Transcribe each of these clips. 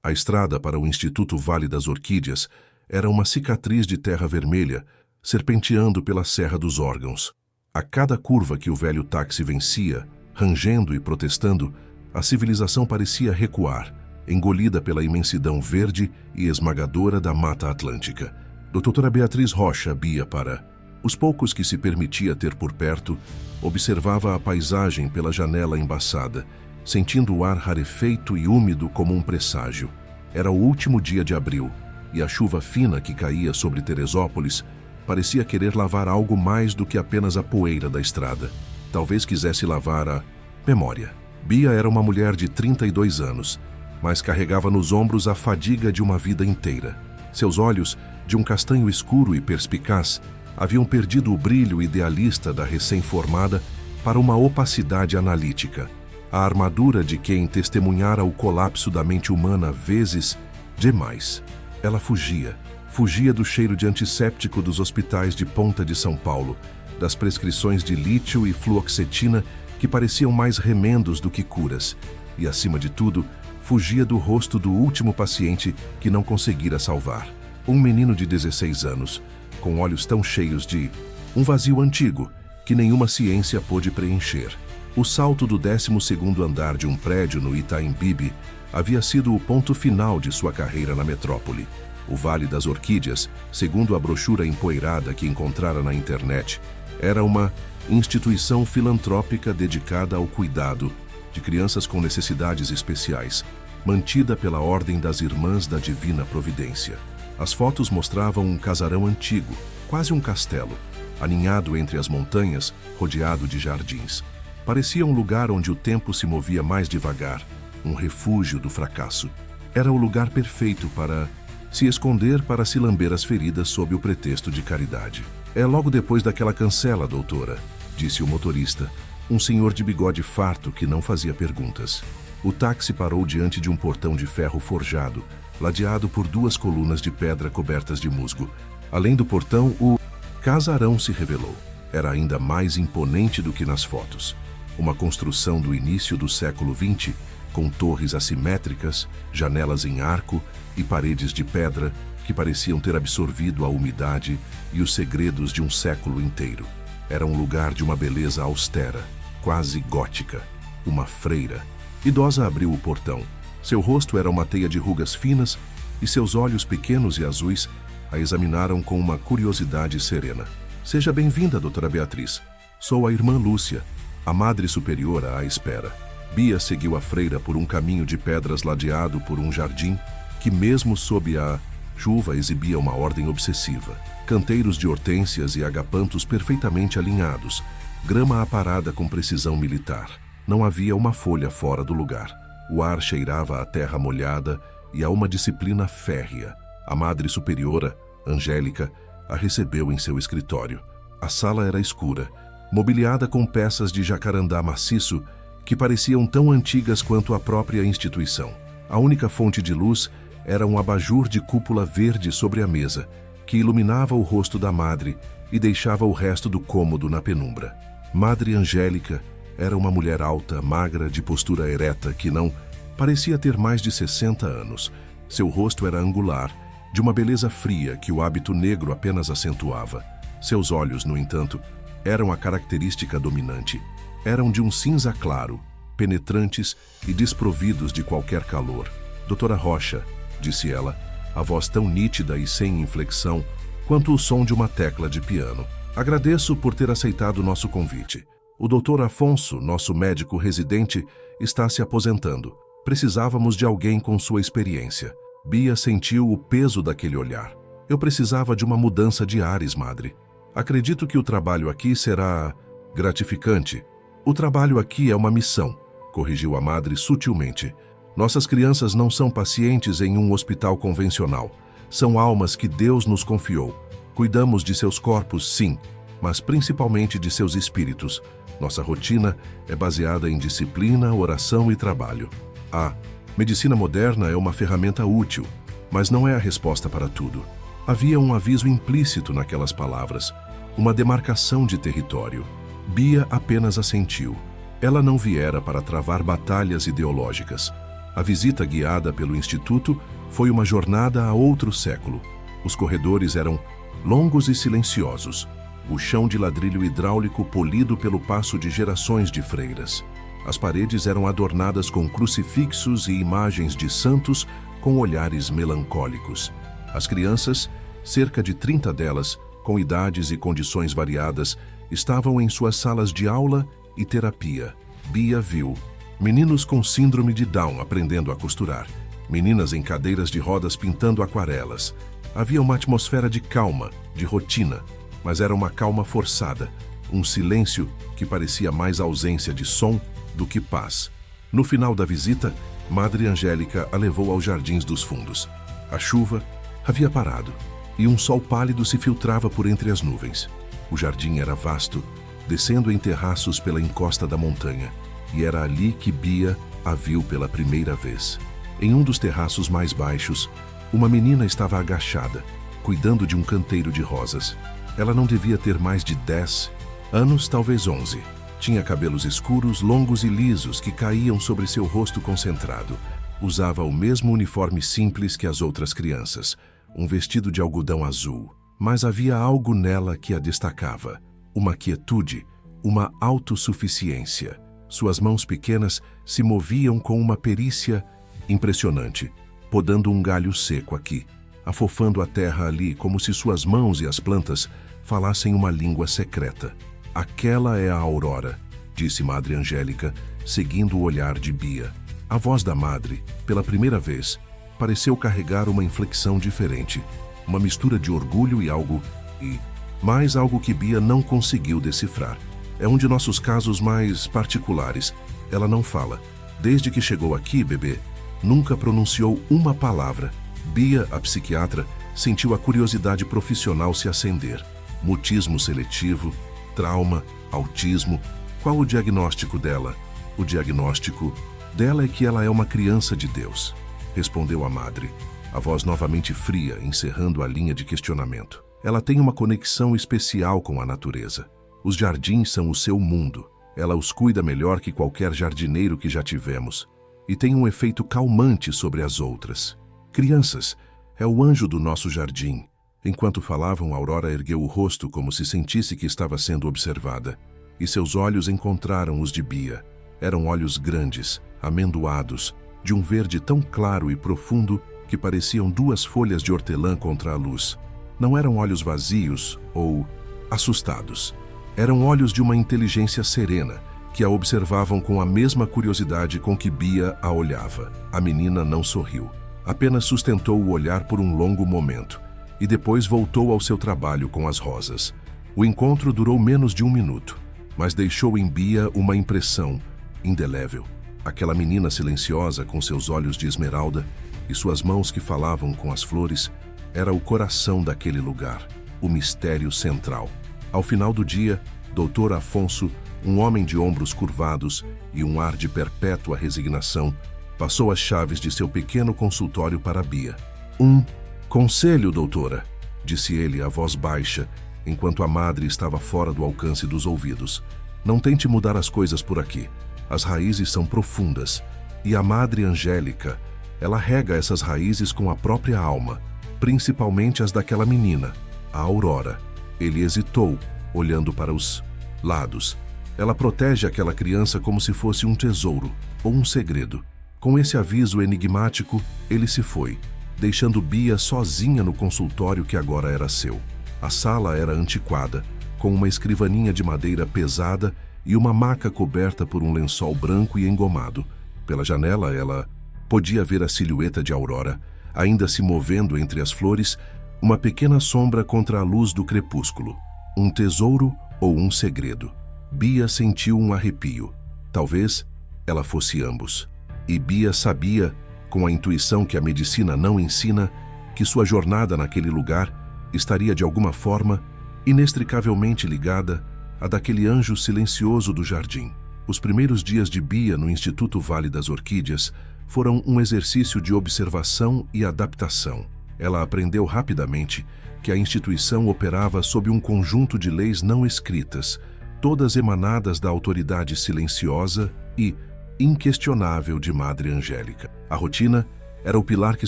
A estrada para o Instituto Vale das Orquídeas era uma cicatriz de terra vermelha, serpenteando pela Serra dos Órgãos. A cada curva que o velho táxi vencia, rangendo e protestando, a civilização parecia recuar, engolida pela imensidão verde e esmagadora da Mata Atlântica. Doutora Beatriz Rocha, Bia para os poucos que se permitia ter por perto, observava a paisagem pela janela embaçada, sentindo o ar rarefeito e úmido como um presságio. Era o último dia de abril, e a chuva fina que caía sobre Teresópolis parecia querer lavar algo mais do que apenas a poeira da estrada. Talvez quisesse lavar a memória. Bia era uma mulher de 32 anos, mas carregava nos ombros a fadiga de uma vida inteira. Seus olhos, de um castanho escuro e perspicaz, haviam perdido o brilho idealista da recém-formada para uma opacidade analítica, a armadura de quem testemunhara o colapso da mente humana vezes demais. Ela fugia do cheiro de antisséptico dos hospitais de Ponta de São Paulo, das prescrições de lítio e fluoxetina que pareciam mais remendos do que curas, e, acima de tudo, fugia do rosto do último paciente que não conseguira salvar. Um menino de 16 anos, com olhos tão cheios de um vazio antigo que nenhuma ciência pôde preencher. O salto do 12º andar de um prédio no Itaim Bibi havia sido o ponto final de sua carreira na metrópole. O Vale das Orquídeas, segundo a brochura empoeirada que encontrara na internet, era uma instituição filantrópica dedicada ao cuidado de crianças com necessidades especiais, mantida pela Ordem das Irmãs da Divina Providência. As fotos mostravam um casarão antigo, quase um castelo, aninhado entre as montanhas, rodeado de jardins. Parecia um lugar onde o tempo se movia mais devagar, um refúgio do fracasso. Era o lugar perfeito para se esconder, para se lamber as feridas sob o pretexto de caridade. É logo depois daquela cancela, doutora, disse o motorista, um senhor de bigode farto que não fazia perguntas. O táxi parou diante de um portão de ferro forjado, ladeado por 2 colunas de pedra cobertas de musgo. Além do portão, o casarão se revelou. Era ainda mais imponente do que nas fotos. Uma construção do início do século XX, com torres assimétricas, janelas em arco e paredes de pedra que pareciam ter absorvido a umidade e os segredos de um século inteiro. Era um lugar de uma beleza austera, quase gótica. Uma freira idosa abriu o portão. Seu rosto era uma teia de rugas finas e seus olhos pequenos e azuis a examinaram com uma curiosidade serena. Seja bem-vinda, doutora Beatriz. Sou a irmã Lúcia, a madre superiora à espera. Bia seguiu a freira por um caminho de pedras ladeado por um jardim que, mesmo sob a chuva, exibia uma ordem obsessiva. Canteiros de hortênsias e agapantos perfeitamente alinhados, grama aparada com precisão militar. Não havia uma folha fora do lugar. O ar cheirava a terra molhada e a uma disciplina férrea. A madre superiora, Angélica, a recebeu em seu escritório. A sala era escura, mobiliada com peças de jacarandá maciço que pareciam tão antigas quanto a própria instituição. A única fonte de luz era um abajur de cúpula verde sobre a mesa, que iluminava o rosto da madre e deixava o resto do cômodo na penumbra. Madre Angélica era uma mulher alta, magra, de postura ereta, que não parecia ter mais de 60 anos. Seu rosto era angular, de uma beleza fria que o hábito negro apenas acentuava. Seus olhos, no entanto, eram a característica dominante. Eram de um cinza claro, penetrantes e desprovidos de qualquer calor. Doutora Rocha, disse ela, a voz tão nítida e sem inflexão quanto o som de uma tecla de piano. Agradeço por ter aceitado o nosso convite. O doutor Afonso, nosso médico residente, está se aposentando. Precisávamos de alguém com sua experiência. Bia sentiu o peso daquele olhar. Eu precisava de uma mudança de ares, madre. Acredito que o trabalho aqui será gratificante. O trabalho aqui é uma missão, corrigiu a madre sutilmente. Nossas crianças não são pacientes em um hospital convencional. São almas que Deus nos confiou. Cuidamos de seus corpos, sim, mas principalmente de seus espíritos. Nossa rotina é baseada em disciplina, oração e trabalho. A medicina moderna é uma ferramenta útil, mas não é a resposta para tudo. Havia um aviso implícito naquelas palavras, uma demarcação de território. Bia apenas assentiu. Ela não viera para travar batalhas ideológicas. A visita guiada pelo Instituto foi uma jornada a outro século. Os corredores eram longos e silenciosos, o chão de ladrilho hidráulico polido pelo passo de gerações de freiras. As paredes eram adornadas com crucifixos e imagens de santos com olhares melancólicos. As crianças, cerca de 30 delas, com idades e condições variadas, estavam em suas salas de aula e terapia. Bia viu meninos com síndrome de Down aprendendo a costurar, meninas em cadeiras de rodas pintando aquarelas. Havia uma atmosfera de calma, de rotina, mas era uma calma forçada, um silêncio que parecia mais ausência de som do que paz. No final da visita, Madre Angélica a levou aos Jardins dos Fundos. A chuva havia parado e um sol pálido se filtrava por entre as nuvens. O jardim era vasto, descendo em terraços pela encosta da montanha, e era ali que Bia a viu pela primeira vez. Em um dos terraços mais baixos, uma menina estava agachada, cuidando de um canteiro de rosas. Ela não devia ter mais de 10 anos, talvez 11. Tinha cabelos escuros, longos e lisos que caíam sobre seu rosto concentrado. Usava o mesmo uniforme simples que as outras crianças, um vestido de algodão azul. Mas havia algo nela que a destacava, uma quietude, uma autossuficiência. Suas mãos pequenas se moviam com uma perícia impressionante, podando um galho seco aqui, afofando a terra ali como se suas mãos e as plantas falassem uma língua secreta. Aquela é a Aurora, disse Madre Angélica, seguindo o olhar de Bia. A voz da madre, pela primeira vez, pareceu carregar uma inflexão diferente, uma mistura de orgulho e mais algo que Bia não conseguiu decifrar. É um de nossos casos mais particulares. Ela não fala. Desde que chegou aqui, bebê, nunca pronunciou uma palavra. Bia, a psiquiatra, sentiu a curiosidade profissional se acender. Mutismo seletivo, trauma, autismo. Qual o diagnóstico dela? O diagnóstico dela é que ela é uma criança de Deus, respondeu a madre, a voz novamente fria, encerrando a linha de questionamento. Ela tem uma conexão especial com a natureza. Os jardins são o seu mundo. Ela os cuida melhor que qualquer jardineiro que já tivemos. E tem um efeito calmante sobre as outras. Crianças, é o anjo do nosso jardim. Enquanto falavam, Aurora ergueu o rosto como se sentisse que estava sendo observada. E seus olhos encontraram os de Bia. Eram olhos grandes, amendoados, de um verde tão claro e profundo que pareciam duas folhas de hortelã contra a luz. Não eram olhos vazios ou assustados. Eram olhos de uma inteligência serena, que a observavam com a mesma curiosidade com que Bia a olhava. A menina não sorriu. Apenas sustentou o olhar por um longo momento e depois voltou ao seu trabalho com as rosas. O encontro durou menos de 1 minuto, mas deixou em Bia uma impressão indelével. Aquela menina silenciosa com seus olhos de esmeralda e suas mãos que falavam com as flores era o coração daquele lugar, o mistério central. Ao final do dia, Dr. Afonso, um homem de ombros curvados e um ar de perpétua resignação, passou as chaves de seu pequeno consultório para Bia. Um conselho, doutora, disse ele a voz baixa, enquanto a madre estava fora do alcance dos ouvidos. Não tente mudar as coisas por aqui. As raízes são profundas, e a Madre Angélica, ela rega essas raízes com a própria alma, principalmente as daquela menina, a Aurora. Ele hesitou, olhando para os lados. Ela protege aquela criança como se fosse um tesouro ou um segredo. Com esse aviso enigmático, ele se foi, deixando Bia sozinha no consultório que agora era seu. A sala era antiquada, com uma escrivaninha de madeira pesada e uma maca coberta por um lençol branco e engomado. Pela janela, ela podia ver a silhueta de Aurora, ainda se movendo entre as flores, uma pequena sombra contra a luz do crepúsculo. Um tesouro ou um segredo? Bia sentiu um arrepio. Talvez ela fosse ambos. E Bia sabia, com a intuição que a medicina não ensina, que sua jornada naquele lugar estaria de alguma forma inextricavelmente ligada a daquele anjo silencioso do jardim. Os primeiros dias de Bia no Instituto Vale das Orquídeas foram um exercício de observação e adaptação. Ela aprendeu rapidamente que a instituição operava sob um conjunto de leis não escritas, todas emanadas da autoridade silenciosa e, inquestionável de Madre Angélica. A rotina era o pilar que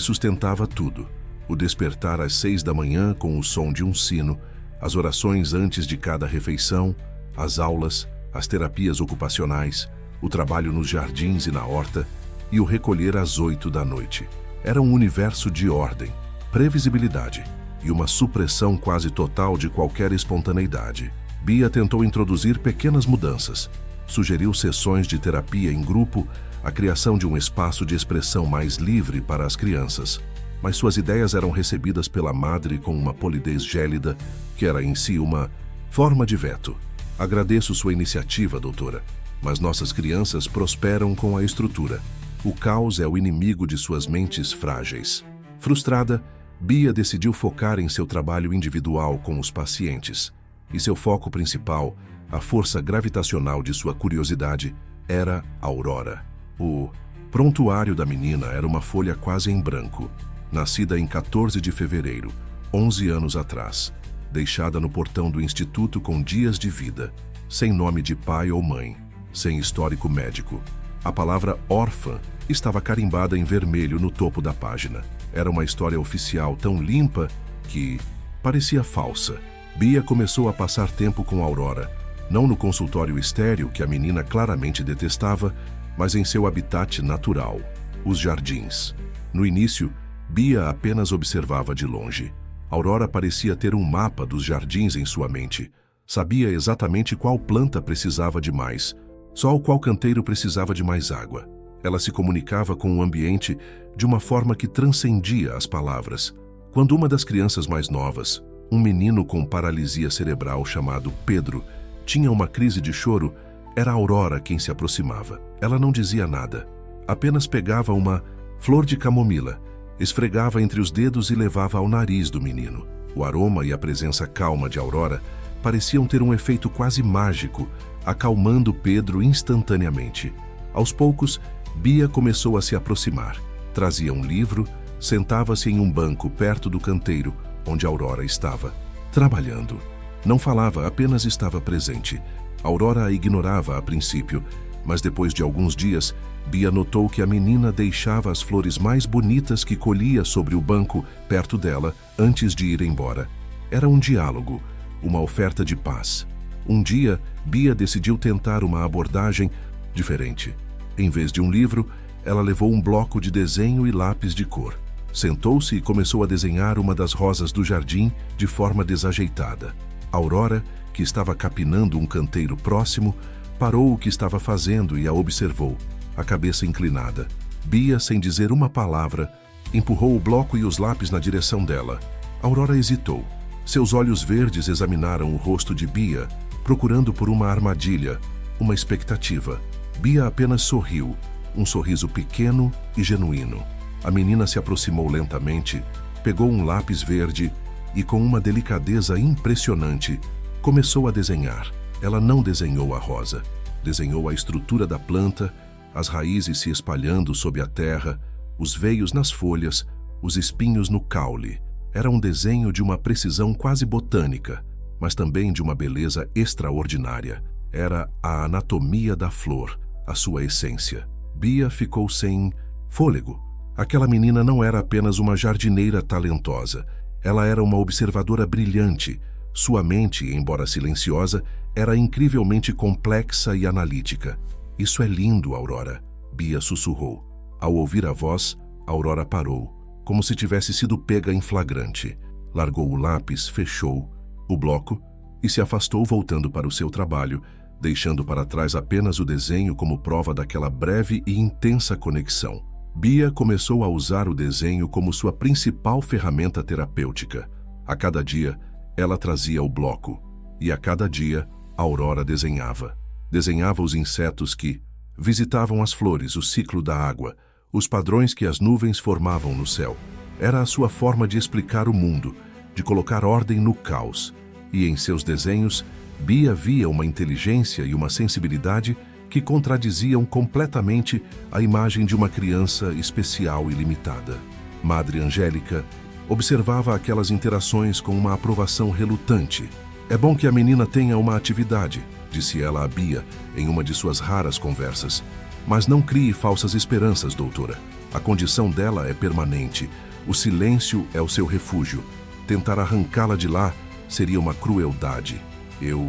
sustentava tudo. O despertar às 6 da manhã com o som de um sino, as orações antes de cada refeição, as aulas, as terapias ocupacionais, o trabalho nos jardins e na horta e o recolher às 8 da noite. Era um universo de ordem, previsibilidade e uma supressão quase total de qualquer espontaneidade. Bia tentou introduzir pequenas mudanças, sugeriu sessões de terapia em grupo, a criação de um espaço de expressão mais livre para as crianças, mas suas ideias eram recebidas pela madre com uma polidez gélida, que era em si uma forma de veto. Agradeço sua iniciativa, doutora, mas nossas crianças prosperam com a estrutura. O caos é o inimigo de suas mentes frágeis. Frustrada, Bia decidiu focar em seu trabalho individual com os pacientes. E seu foco principal, a força gravitacional de sua curiosidade, era Aurora. O prontuário da menina era uma folha quase em branco, nascida em 14 de fevereiro, 11 anos atrás, deixada no portão do instituto com dias de vida, sem nome de pai ou mãe, sem histórico médico. A palavra órfã estava carimbada em vermelho no topo da página. Era uma história oficial tão limpa que parecia falsa. Bia começou a passar tempo com Aurora, não no consultório estéril que a menina claramente detestava, mas em seu habitat natural, os jardins. No início, Bia apenas observava de longe. Aurora parecia ter um mapa dos jardins em sua mente. Sabia exatamente qual planta precisava de mais, só qual canteiro precisava de mais água. Ela se comunicava com o ambiente de uma forma que transcendia as palavras. Quando uma das crianças mais novas, um menino com paralisia cerebral chamado Pedro, tinha uma crise de choro, era Aurora quem se aproximava. Ela não dizia nada, apenas pegava uma flor de camomila, esfregava entre os dedos e levava ao nariz do menino. O aroma e a presença calma de Aurora pareciam ter um efeito quase mágico, acalmando Pedro instantaneamente. Aos poucos, Bia começou a se aproximar. Trazia um livro, sentava-se em um banco perto do canteiro, onde Aurora estava, trabalhando. Não falava, apenas estava presente. Aurora a ignorava a princípio, mas depois de alguns dias, Bia notou que a menina deixava as flores mais bonitas que colhia sobre o banco perto dela antes de ir embora. Era um diálogo, uma oferta de paz. Um dia, Bia decidiu tentar uma abordagem diferente. Em vez de um livro, ela levou um bloco de desenho e lápis de cor. Sentou-se e começou a desenhar uma das rosas do jardim de forma desajeitada. Aurora, que estava capinando um canteiro próximo, parou o que estava fazendo e a observou, a cabeça inclinada. Bia, sem dizer uma palavra, empurrou o bloco e os lápis na direção dela. Aurora hesitou. Seus olhos verdes examinaram o rosto de Bia, procurando por uma armadilha, uma expectativa. Bia apenas sorriu, um sorriso pequeno e genuíno. A menina se aproximou lentamente, pegou um lápis verde e, com uma delicadeza impressionante, começou a desenhar. Ela não desenhou a rosa, desenhou a estrutura da planta, as raízes se espalhando sob a terra, os veios nas folhas, os espinhos no caule. Era um desenho de uma precisão quase botânica, mas também de uma beleza extraordinária. Era a anatomia da flor, a sua essência. Bia ficou sem fôlego. Aquela menina não era apenas uma jardineira talentosa. Ela era uma observadora brilhante. Sua mente, embora silenciosa, era incrivelmente complexa e analítica. Isso é lindo, Aurora, Bia sussurrou. Ao ouvir a voz, Aurora parou, como se tivesse sido pega em flagrante. Largou o lápis, fechou o bloco e se afastou voltando para o seu trabalho, deixando para trás apenas o desenho como prova daquela breve e intensa conexão. Bia começou a usar o desenho como sua principal ferramenta terapêutica. A cada dia, ela trazia o bloco, e a cada dia, Aurora desenhava. Desenhava os insetos que visitavam as flores, o ciclo da água, os padrões que as nuvens formavam no céu. Era a sua forma de explicar o mundo, de colocar ordem no caos. E em seus desenhos, Bia via uma inteligência e uma sensibilidade que contradiziam completamente a imagem de uma criança especial e limitada. Madre Angélica observava aquelas interações com uma aprovação relutante. É bom que a menina tenha uma atividade, disse ela a Bia em uma de suas raras conversas. Mas não crie falsas esperanças, doutora. A condição dela é permanente. O silêncio é o seu refúgio. Tentar arrancá-la de lá seria uma crueldade. Eu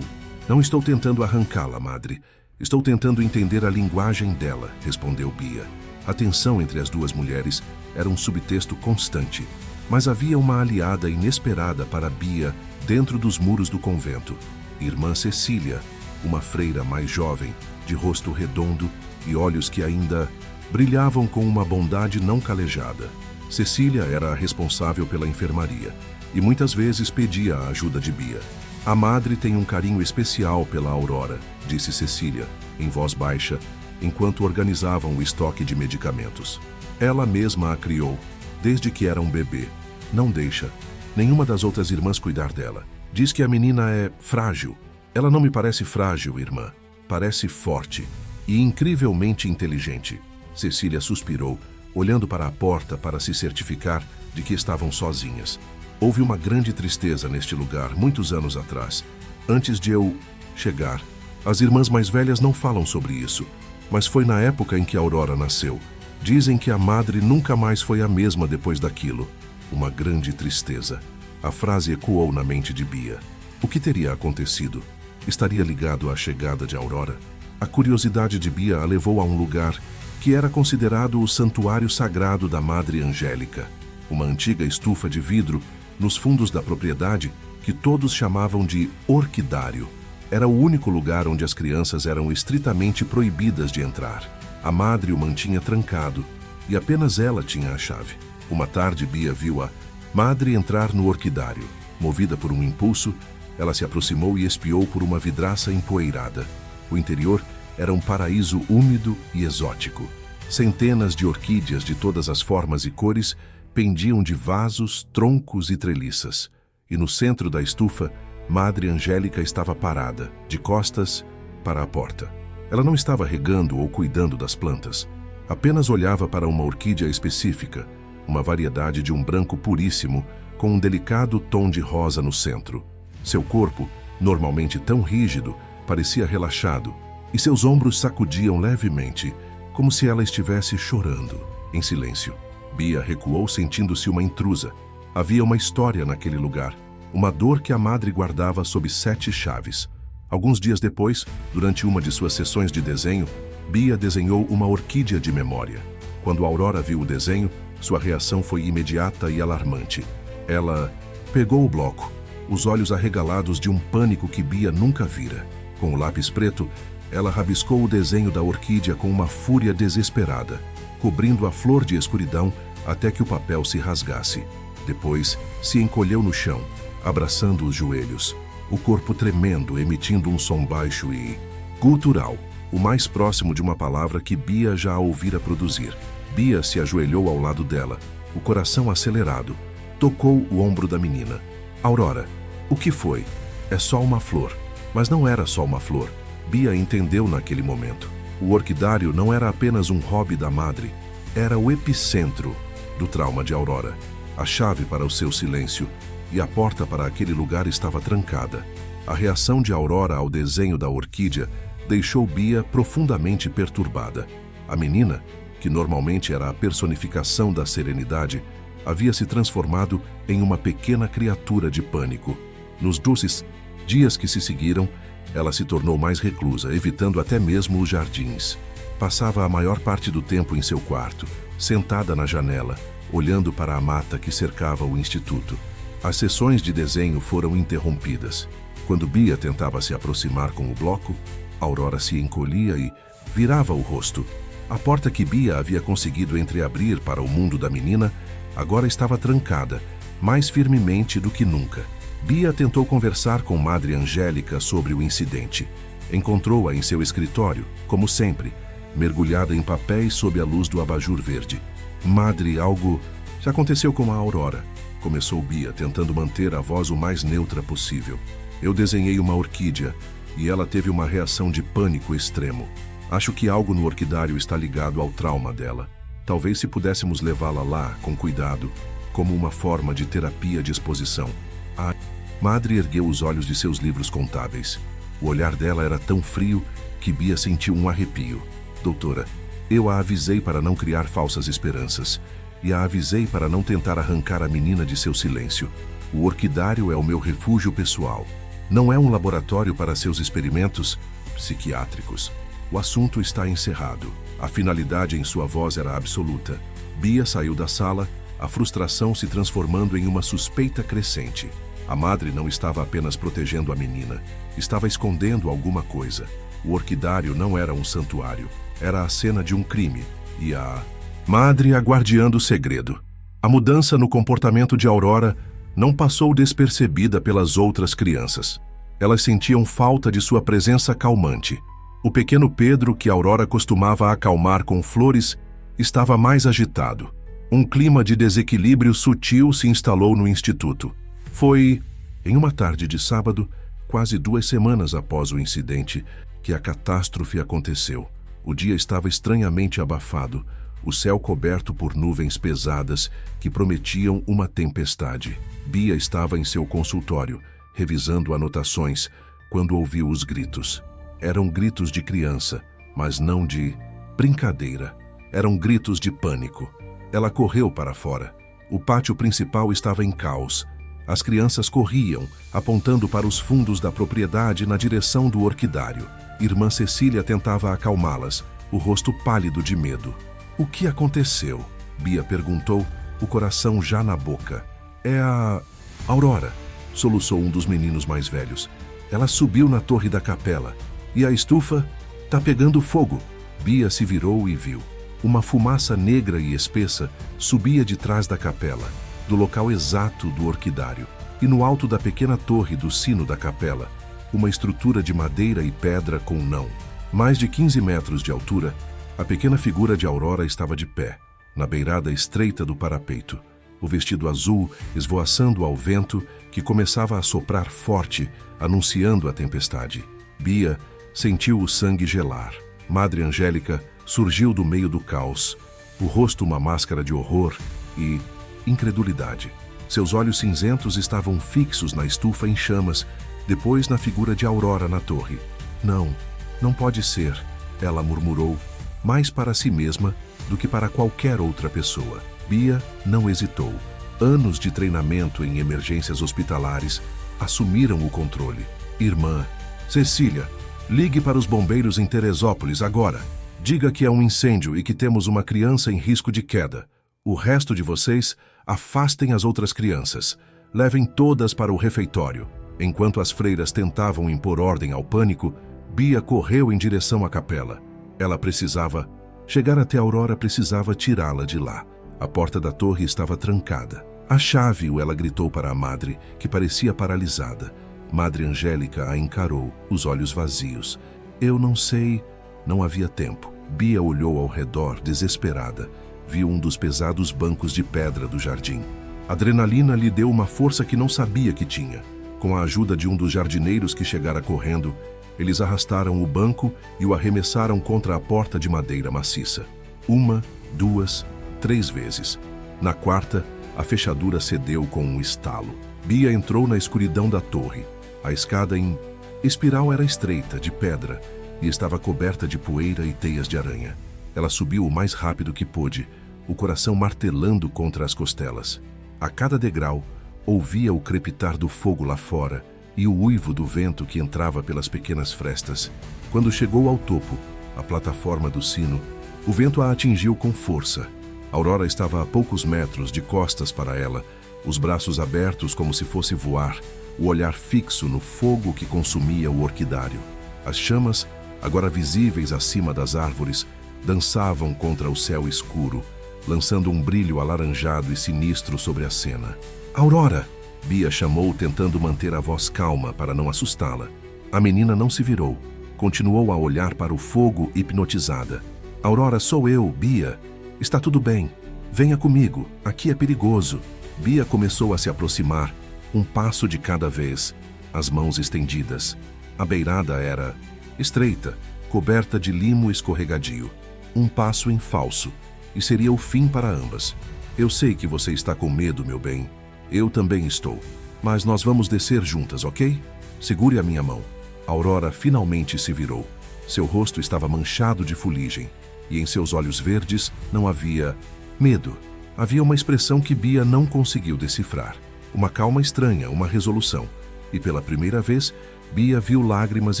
não estou tentando arrancá-la, madre. Estou tentando entender a linguagem dela, respondeu Bia. A tensão entre as duas mulheres era um subtexto constante, mas havia uma aliada inesperada para Bia dentro dos muros do convento. Irmã Cecília, uma freira mais jovem, de rosto redondo e olhos que ainda brilhavam com uma bondade não calejada. Cecília era a responsável pela enfermaria e muitas vezes pedia a ajuda de Bia. A madre tem um carinho especial pela Aurora, disse Cecília, em voz baixa, enquanto organizavam o estoque de medicamentos. Ela mesma a criou, desde que era um bebê. Não deixa nenhuma das outras irmãs cuidar dela. Diz que a menina é frágil. Ela não me parece frágil, irmã. Parece forte e incrivelmente inteligente. Cecília suspirou, olhando para a porta para se certificar de que estavam sozinhas. Houve uma grande tristeza neste lugar, muitos anos atrás. Antes de eu chegar, as irmãs mais velhas não falam sobre isso, mas foi na época em que Aurora nasceu. Dizem que a madre nunca mais foi a mesma depois daquilo. Uma grande tristeza. A frase ecoou na mente de Bia. O que teria acontecido? Estaria ligado à chegada de Aurora? A curiosidade de Bia a levou a um lugar que era considerado o santuário sagrado da Madre Angélica. Uma antiga estufa de vidro nos fundos da propriedade que todos chamavam de orquidário. Era o único lugar onde as crianças eram estritamente proibidas de entrar. A madre o mantinha trancado e apenas ela tinha a chave. Uma tarde, Bia viu a madre entrar no orquidário. Movida por um impulso, ela se aproximou e espiou por uma vidraça empoeirada. O interior era um paraíso úmido e exótico. Centenas de orquídeas de todas as formas e cores pendiam de vasos, troncos e treliças. E no centro da estufa, Madre Angélica estava parada, de costas para a porta. Ela não estava regando ou cuidando das plantas. Apenas olhava para uma orquídea específica, uma variedade de um branco puríssimo, com um delicado tom de rosa no centro. Seu corpo, normalmente tão rígido, parecia relaxado, e seus ombros sacudiam levemente, como se ela estivesse chorando, em silêncio. Bia recuou sentindo-se uma intrusa. Havia uma história naquele lugar, uma dor que a madre guardava sob 7 chaves. Alguns dias depois, durante uma de suas sessões de desenho, Bia desenhou uma orquídea de memória. Quando Aurora viu o desenho, sua reação foi imediata e alarmante. Ela pegou o bloco, os olhos arregalados de um pânico que Bia nunca vira. Com o lápis preto, ela rabiscou o desenho da orquídea com uma fúria desesperada, cobrindo a flor de escuridão até que o papel se rasgasse. Depois, se encolheu no chão, abraçando os joelhos, o corpo tremendo, emitindo um som baixo e gutural, o mais próximo de uma palavra que Bia já a ouvira produzir. Bia se ajoelhou ao lado dela, o coração acelerado. Tocou o ombro da menina. Aurora, o que foi? É só uma flor. Mas não era só uma flor. Bia entendeu naquele momento. O orquidário não era apenas um hobby da madre, era o epicentro do trauma de Aurora. A chave para o seu silêncio e a porta para aquele lugar estava trancada. A reação de Aurora ao desenho da orquídea deixou Bia profundamente perturbada. A menina, que normalmente era a personificação da serenidade, havia se transformado em uma pequena criatura de pânico. Nos doces dias que se seguiram, ela se tornou mais reclusa, evitando até mesmo os jardins. Passava a maior parte do tempo em seu quarto, sentada na janela, olhando para a mata que cercava o instituto. As sessões de desenho foram interrompidas. Quando Bia tentava se aproximar com o bloco, Aurora se encolhia e virava o rosto. A porta que Bia havia conseguido entreabrir para o mundo da menina agora estava trancada, mais firmemente do que nunca. Bia tentou conversar com Madre Angélica sobre o incidente. Encontrou-a em seu escritório, como sempre, mergulhada em papéis sob a luz do abajur verde. Madre, algo já aconteceu com a Aurora, começou Bia, tentando manter a voz o mais neutra possível. Eu desenhei uma orquídea e ela teve uma reação de pânico extremo. Acho que algo no orquidário está ligado ao trauma dela. Talvez se pudéssemos levá-la lá, com cuidado, como uma forma de terapia de exposição. A madre ergueu os olhos de seus livros contábeis. O olhar dela era tão frio que Bia sentiu um arrepio. Doutora, Eu a avisei para não criar falsas esperanças. E a avisei para não tentar arrancar a menina de seu silêncio. O orquidário é o meu refúgio pessoal. Não é um laboratório para seus experimentos psiquiátricos. O assunto está encerrado. A finalidade em sua voz era absoluta. Bia saiu da sala, a frustração se transformando em uma suspeita crescente. A madre não estava apenas protegendo a menina, estava escondendo alguma coisa. O orquidário não era um santuário, era a cena de um crime. E a madre a guardiã do segredo. A mudança no comportamento de Aurora não passou despercebida pelas outras crianças. Elas sentiam falta de sua presença calmante. O pequeno Pedro, que Aurora costumava acalmar com flores, estava mais agitado. Um clima de desequilíbrio sutil se instalou no instituto. Foi, em uma tarde de sábado, quase 2 semanas após o incidente, que a catástrofe aconteceu. O dia estava estranhamente abafado, o céu coberto por nuvens pesadas que prometiam uma tempestade. Bia estava em seu consultório, revisando anotações, quando ouviu os gritos. Eram gritos de criança, mas não de brincadeira. Eram gritos de pânico. Ela correu para fora. O pátio principal estava em caos. As crianças corriam, apontando para os fundos da propriedade na direção do orquidário. Irmã Cecília tentava acalmá-las, o rosto pálido de medo. "O que aconteceu?" Bia perguntou, o coração já na boca. "É a Aurora", soluçou um dos meninos mais velhos. "Ela subiu na torre da capela. E a estufa tá pegando fogo." Bia se virou e viu. Uma fumaça negra e espessa subia de trás da capela, do local exato do orquidário. E no alto da pequena torre do sino da capela, uma estrutura de madeira e pedra com não. Mais de 15 metros de altura, a pequena figura de Aurora estava de pé, na beirada estreita do parapeito. O vestido azul esvoaçando ao vento que começava a soprar forte, anunciando a tempestade. Bia sentiu o sangue gelar. Madre Angélica surgiu do meio do caos, o rosto uma máscara de horror e incredulidade. Seus olhos cinzentos estavam fixos na estufa em chamas, depois na figura de Aurora na torre. Não pode ser", ela murmurou, mais para si mesma do que para qualquer outra pessoa. Bia não hesitou. Anos de treinamento em emergências hospitalares assumiram o controle. "Irmã Cecília, ligue para os bombeiros em Teresópolis agora. Diga que é um incêndio e que temos uma criança em risco de queda. O resto de vocês, afastem as outras crianças. Levem todas para o refeitório." Enquanto as freiras tentavam impor ordem ao pânico, Bia correu em direção à capela. Ela precisava chegar até Aurora, precisava tirá-la de lá. A porta da torre estava trancada. "A chave", ela gritou para a madre, que parecia paralisada. Madre Angélica a encarou, os olhos vazios. "Eu não sei." Não havia tempo. Bia olhou ao redor, desesperada. Viu um dos pesados bancos de pedra do jardim. A adrenalina lhe deu uma força que não sabia que tinha. Com a ajuda de um dos jardineiros que chegara correndo, eles arrastaram o banco e o arremessaram contra a porta de madeira maciça. 1, 2, 3 vezes. Na quarta, a fechadura cedeu com um estalo. Bia entrou na escuridão da torre. A escada em espiral era estreita, de pedra, e estava coberta de poeira e teias de aranha. Ela subiu o mais rápido que pôde, o coração martelando contra as costelas. A cada degrau, ouvia o crepitar do fogo lá fora e o uivo do vento que entrava pelas pequenas frestas. Quando chegou ao topo, a plataforma do sino, o vento a atingiu com força. Aurora estava a poucos metros de costas para ela, os braços abertos como se fosse voar, o olhar fixo no fogo que consumia o orquidário. As chamas, agora visíveis acima das árvores, dançavam contra o céu escuro, lançando um brilho alaranjado e sinistro sobre a cena. "Aurora!" Bia chamou, tentando manter a voz calma para não assustá-la. A menina não se virou. Continuou a olhar para o fogo, hipnotizada. "Aurora, sou eu, Bia. Está tudo bem. Venha comigo. Aqui é perigoso." Bia começou a se aproximar, um passo de cada vez, as mãos estendidas. A beirada era estreita, coberta de limo escorregadio. Um passo em falso, e seria o fim para ambas. "Eu sei que você está com medo, meu bem. Eu também estou. Mas nós vamos descer juntas, ok? Segure a minha mão." Aurora finalmente se virou. Seu rosto estava manchado de fuligem. e em seus olhos verdes não havia medo. Havia uma expressão que Bia não conseguiu decifrar. Uma calma estranha, uma resolução. E pela primeira vez, Bia viu lágrimas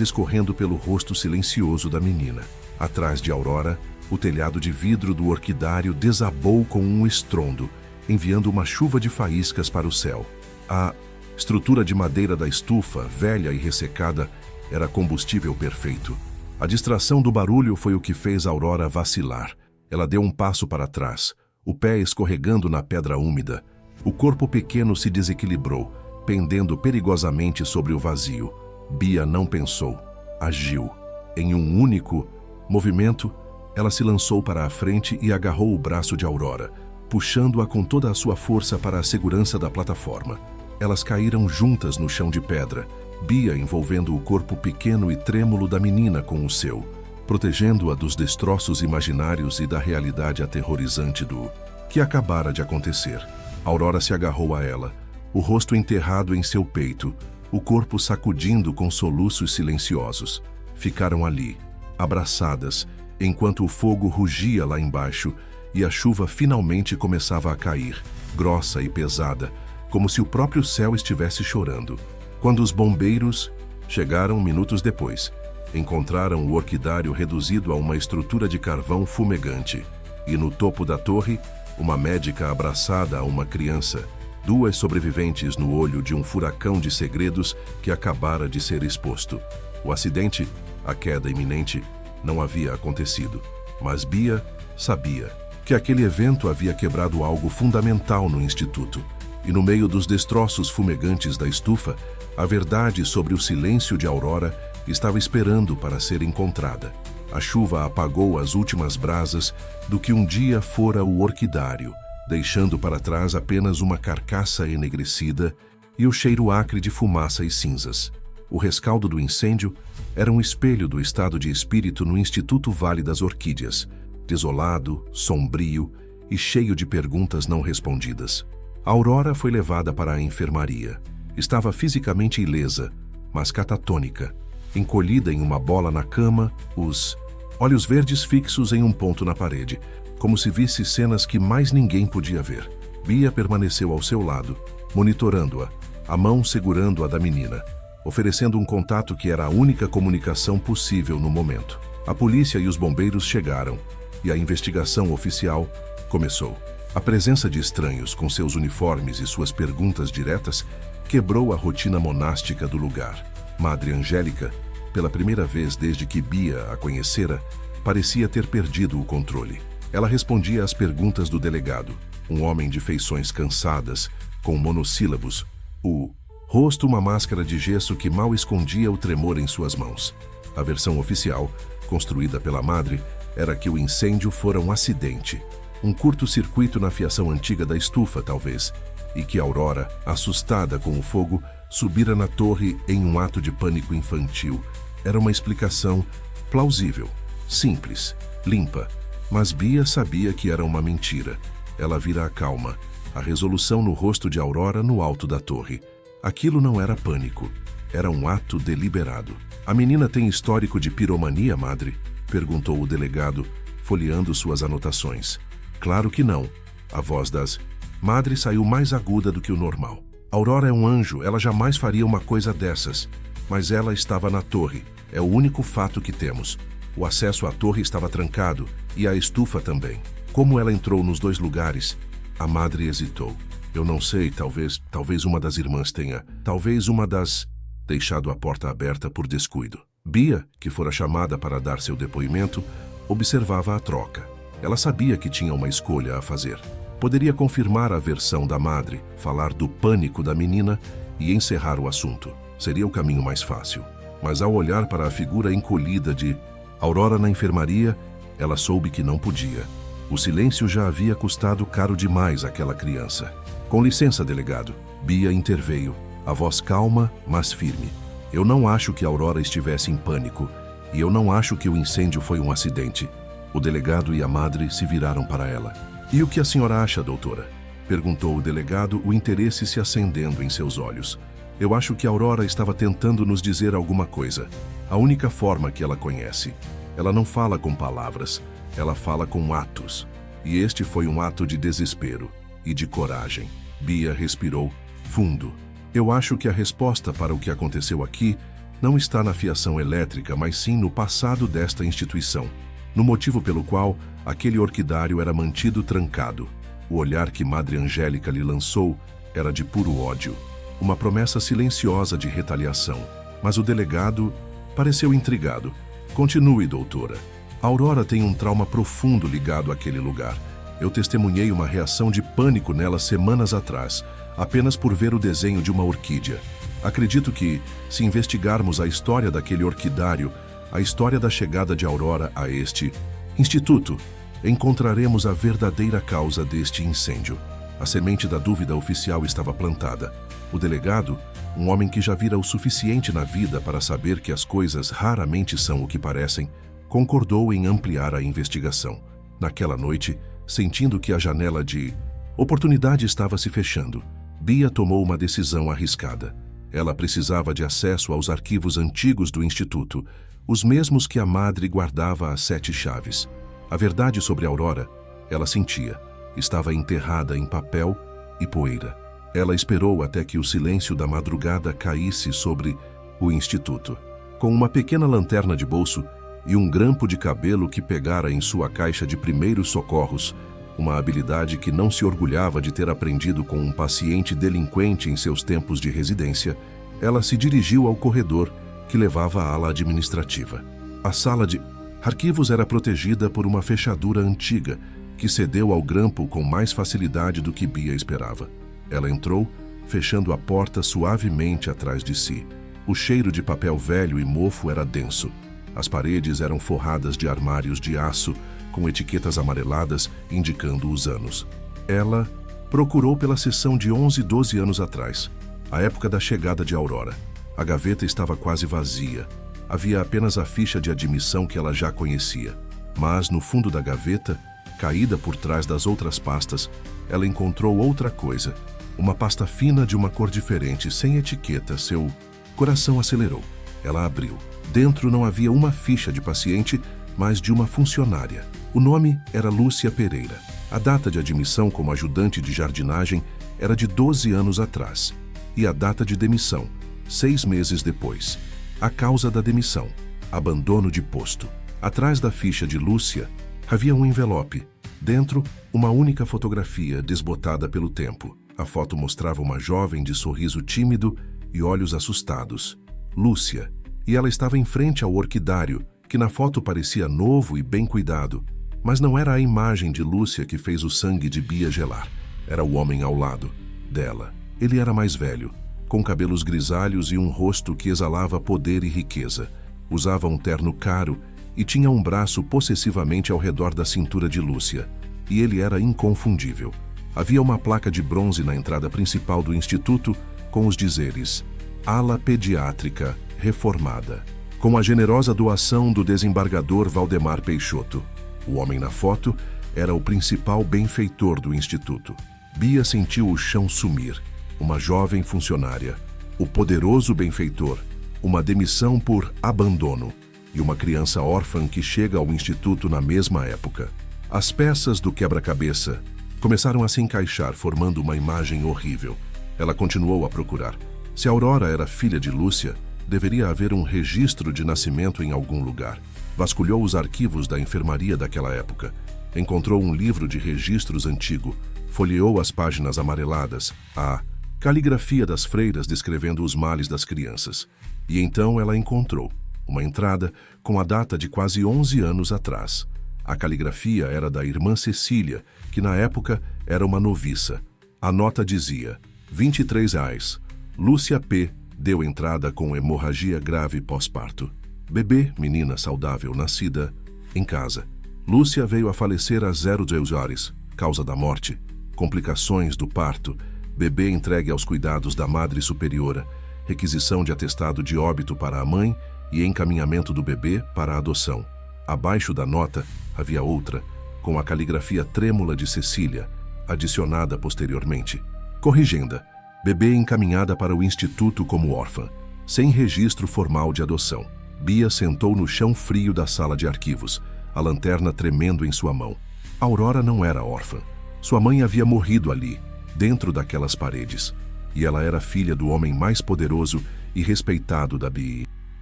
escorrendo pelo rosto silencioso da menina. Atrás de Aurora, o telhado de vidro do orquidário desabou com um estrondo, enviando uma chuva de faíscas para o céu. A estrutura de madeira da estufa, velha e ressecada, era combustível perfeito. A distração do barulho foi o que fez Aurora vacilar. Ela deu um passo para trás, o pé escorregando na pedra úmida. O corpo pequeno se desequilibrou, pendendo perigosamente sobre o vazio. Bia não pensou, agiu. Em um único movimento, ela se lançou para a frente e agarrou o braço de Aurora, puxando-a com toda a sua força para a segurança da plataforma. Elas caíram juntas no chão de pedra, Bia envolvendo o corpo pequeno e trêmulo da menina com o seu, protegendo-a dos destroços imaginários e da realidade aterrorizante do que acabara de acontecer. Aurora se agarrou a ela, o rosto enterrado em seu peito, o corpo sacudindo com soluços silenciosos. Ficaram ali, abraçadas, enquanto o fogo rugia lá embaixo e a chuva finalmente começava a cair, grossa e pesada, como se o próprio céu estivesse chorando. Quando os bombeiros chegaram minutos depois, encontraram o orquidário reduzido a uma estrutura de carvão fumegante e no topo da torre, uma médica abraçada a uma criança, duas sobreviventes no olho de um furacão de segredos que acabara de ser exposto. O acidente, a queda iminente, não havia acontecido, mas Bia sabia que aquele evento havia quebrado algo fundamental no Instituto. E no meio dos destroços fumegantes da estufa, a verdade sobre o silêncio de Aurora estava esperando para ser encontrada. A chuva apagou as últimas brasas do que um dia fora o orquidário, deixando para trás apenas uma carcaça enegrecida e o cheiro acre de fumaça e cinzas. O rescaldo do incêndio era um espelho do estado de espírito no Instituto Vale das Orquídeas, desolado, sombrio e cheio de perguntas não respondidas. Aurora foi levada para a enfermaria. Estava fisicamente ilesa, mas catatônica, encolhida em uma bola na cama, os olhos verdes fixos em um ponto na parede, como se visse cenas que mais ninguém podia ver. Bia permaneceu ao seu lado, monitorando-a, a mão segurando a da menina, oferecendo um contato que era a única comunicação possível no momento. A polícia e os bombeiros chegaram, e a investigação oficial começou. A presença de estranhos com seus uniformes e suas perguntas diretas quebrou a rotina monástica do lugar. Madre Angélica, pela primeira vez desde que Bia a conhecera, parecia ter perdido o controle. Ela respondia às perguntas do delegado, um homem de feições cansadas, com monossílabos, o rosto uma máscara de gesso que mal escondia o tremor em suas mãos. A versão oficial, construída pela madre, era que o incêndio fora um acidente, um curto-circuito na fiação antiga da estufa, talvez, e que Aurora, assustada com o fogo, subira na torre em um ato de pânico infantil. Era uma explicação plausível, simples, limpa, mas Bia sabia que era uma mentira. Ela vira a calma, a resolução no rosto de Aurora no alto da torre. Aquilo não era pânico, era um ato deliberado. A menina tem histórico de piromania, madre? Perguntou o delegado, folheando suas anotações. Claro que não. A voz das madre saiu mais aguda do que o normal. Aurora é um anjo, ela jamais faria uma coisa dessas. Mas ela estava na torre, é o único fato que temos. O acesso à torre estava trancado, e a estufa também. Como ela entrou nos dois lugares? A madre hesitou. Eu não sei, talvez uma das irmãs tenha, talvez uma das... deixado a porta aberta por descuido. Bia, que fora chamada para dar seu depoimento, observava a troca. Ela sabia que tinha uma escolha a fazer. Poderia confirmar a versão da madre, falar do pânico da menina e encerrar o assunto. Seria o caminho mais fácil. Mas ao olhar para a figura encolhida de Aurora na enfermaria, ela soube que não podia. O silêncio já havia custado caro demais àquela criança. Com licença, delegado. Bia interveio, a voz calma, mas firme. Eu não acho que Aurora estivesse em pânico, e eu não acho que o incêndio foi um acidente. O delegado e a madre se viraram para ela. E o que a senhora acha, doutora? Perguntou o delegado, o interesse se acendendo em seus olhos. Eu acho que Aurora estava tentando nos dizer alguma coisa. A única forma que ela conhece. Ela não fala com palavras. Ela fala com atos. E este foi um ato de desespero e de coragem. Bia respirou fundo. Eu acho que a resposta para o que aconteceu aqui não está na fiação elétrica, mas sim no passado desta instituição, no motivo pelo qual aquele orquidário era mantido trancado. O olhar que Madre Angélica lhe lançou era de puro ódio, uma promessa silenciosa de retaliação. Mas o delegado pareceu intrigado. Continue, doutora. A Aurora tem um trauma profundo ligado àquele lugar. Eu testemunhei uma reação de pânico nela semanas atrás, apenas por ver o desenho de uma orquídea. Acredito que, se investigarmos a história daquele orquidário, a história da chegada de Aurora a este instituto, encontraremos a verdadeira causa deste incêndio. A semente da dúvida oficial estava plantada. O delegado, um homem que já vira o suficiente na vida para saber que as coisas raramente são o que parecem, concordou em ampliar a investigação. Naquela noite, sentindo que a janela de oportunidade estava se fechando, Bia tomou uma decisão arriscada. Ela precisava de acesso aos arquivos antigos do Instituto, os mesmos que a madre guardava às 7 chaves. A verdade sobre Aurora, ela sentia, estava enterrada em papel e poeira. Ela esperou até que o silêncio da madrugada caísse sobre o Instituto. Com uma pequena lanterna de bolso e um grampo de cabelo que pegara em sua caixa de primeiros socorros, uma habilidade que não se orgulhava de ter aprendido com um paciente delinquente em seus tempos de residência, ela se dirigiu ao corredor que levava à ala administrativa. A sala de arquivos era protegida por uma fechadura antiga que cedeu ao grampo com mais facilidade do que Bia esperava. Ela entrou, fechando a porta suavemente atrás de si. O cheiro de papel velho e mofo era denso. As paredes eram forradas de armários de aço, com etiquetas amareladas indicando os anos. Ela procurou pela sessão de 11 e 12 anos atrás, a época da chegada de Aurora. A gaveta estava quase vazia. Havia apenas a ficha de admissão que ela já conhecia. Mas no fundo da gaveta, caída por trás das outras pastas, ela encontrou outra coisa. Uma pasta fina de uma cor diferente, sem etiqueta. Seu coração acelerou. Ela abriu. Dentro não havia uma ficha de paciente, mas de uma funcionária. O nome era Lúcia Pereira. A data de admissão como ajudante de jardinagem era de 12 anos atrás. E a data de demissão, 6 meses depois. A causa da demissão, abandono de posto. Atrás da ficha de Lúcia, havia um envelope. Dentro, uma única fotografia desbotada pelo tempo. A foto mostrava uma jovem de sorriso tímido e olhos assustados. Lúcia. E ela estava em frente ao orquidário, que na foto parecia novo e bem cuidado. Mas não era a imagem de Lúcia que fez o sangue de Bia gelar. Era o homem ao lado dela. Ele era mais velho, com cabelos grisalhos e um rosto que exalava poder e riqueza. Usava um terno caro e tinha um braço possessivamente ao redor da cintura de Lúcia. E ele era inconfundível. Havia uma placa de bronze na entrada principal do instituto com os dizeres: Ala Pediátrica Reformada, com a generosa doação do desembargador Valdemar Peixoto. O homem na foto era o principal benfeitor do instituto. Bia sentiu o chão sumir. Uma jovem funcionária, o poderoso benfeitor, uma demissão por abandono e uma criança órfã que chega ao instituto na mesma época. As peças do quebra-cabeça começaram a se encaixar, formando uma imagem horrível. Ela continuou a procurar. Se Aurora era filha de Lúcia, deveria haver um registro de nascimento em algum lugar. Vasculhou os arquivos da enfermaria daquela época. Encontrou um livro de registros antigo. Folheou as páginas amareladas, a caligrafia das freiras descrevendo os males das crianças. E então ela encontrou uma entrada com a data de quase 11 anos atrás. A caligrafia era da irmã Cecília, que na época era uma noviça. A nota dizia: R$ 23. Lúcia P. deu entrada com hemorragia grave pós-parto. Bebê, menina saudável, nascida em casa. Lúcia veio a falecer às 02 horas, causa da morte. Complicações do parto. Bebê entregue aos cuidados da Madre Superiora. Requisição de atestado de óbito para a mãe e encaminhamento do bebê para a adoção. Abaixo da nota havia outra, com a caligrafia trêmula de Cecília, adicionada posteriormente. Corrigenda. Bebê encaminhada para o instituto como órfã, sem registro formal de adoção. Bia sentou no chão frio da sala de arquivos. a lanterna tremendo em sua mão. Aurora não era órfã. Sua mãe havia morrido ali, dentro daquelas paredes. E ela era filha do homem mais poderoso e respeitado da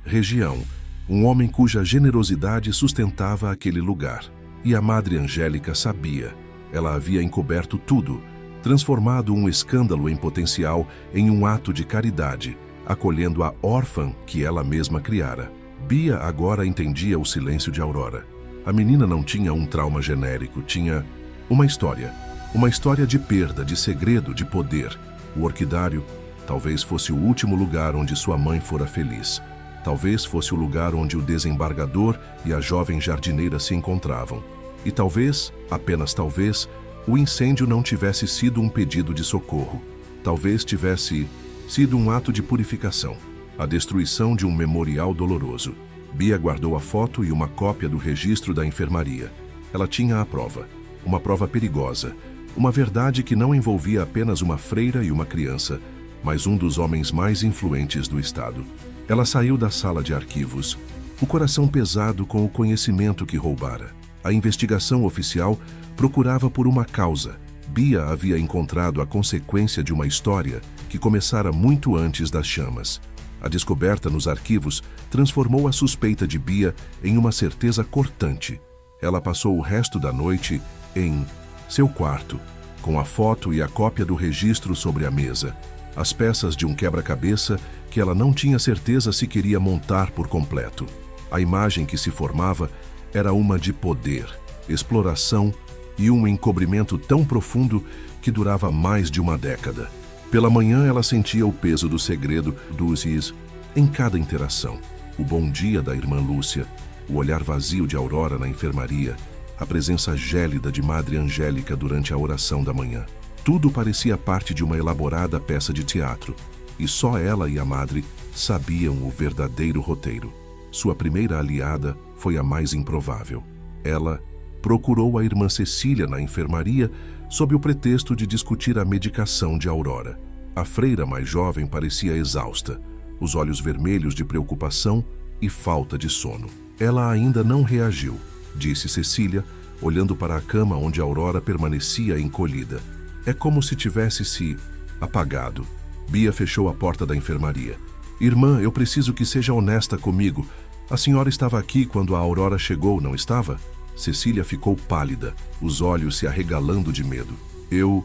região, um homem cuja generosidade sustentava aquele lugar. E a Madre Angélica sabia. Ela havia encoberto tudo, transformado um escândalo em potencial em um ato de caridade, acolhendo a órfã que ela mesma criara. Bia agora entendia o silêncio de Aurora. A menina não tinha um trauma genérico, tinha uma história. Uma história de perda, de segredo, de poder. O orquidário talvez fosse o último lugar onde sua mãe fora feliz. Talvez fosse o lugar onde o desembargador e a jovem jardineira se encontravam. E talvez, apenas talvez, o incêndio não tivesse sido um pedido de socorro. Talvez tivesse sido um ato de purificação. A destruição de um memorial doloroso. Bia guardou a foto e uma cópia do registro da enfermaria. Ela tinha a prova. Uma prova perigosa. Uma verdade que não envolvia apenas uma freira e uma criança, mas um dos homens mais influentes do estado. Ela saiu da sala de arquivos, o coração pesado com o conhecimento que roubara. A investigação oficial procurava por uma causa. Bia havia encontrado a consequência de uma história que começara muito antes das chamas. A descoberta nos arquivos transformou a suspeita de Bia em uma certeza cortante. Ela passou o resto da noite em seu quarto, com a foto e a cópia do registro sobre a mesa, as peças de um quebra-cabeça que ela não tinha certeza se queria montar por completo. A imagem que se formava era uma de poder, exploração e um encobrimento tão profundo que durava mais de uma década. Pela manhã ela sentia o peso do segredo dos is em cada interação. O bom dia da irmã Lúcia, o olhar vazio de Aurora na enfermaria, a presença gélida de Madre Angélica durante a oração da manhã. Tudo parecia parte de uma elaborada peça de teatro, e só ela e a Madre sabiam o verdadeiro roteiro. Sua primeira aliada foi a mais improvável. Ela procurou a irmã Cecília na enfermaria sob o pretexto de discutir a medicação de Aurora. A freira mais jovem parecia exausta, os olhos vermelhos de preocupação e falta de sono. Ela ainda não reagiu, disse Cecília, olhando para a cama onde Aurora permanecia encolhida. É como se tivesse se apagado. Bia fechou a porta da enfermaria. Irmã, eu preciso que seja honesta comigo. A senhora estava aqui quando a Aurora chegou, não estava? Cecília ficou pálida, os olhos se arregalando de medo. Eu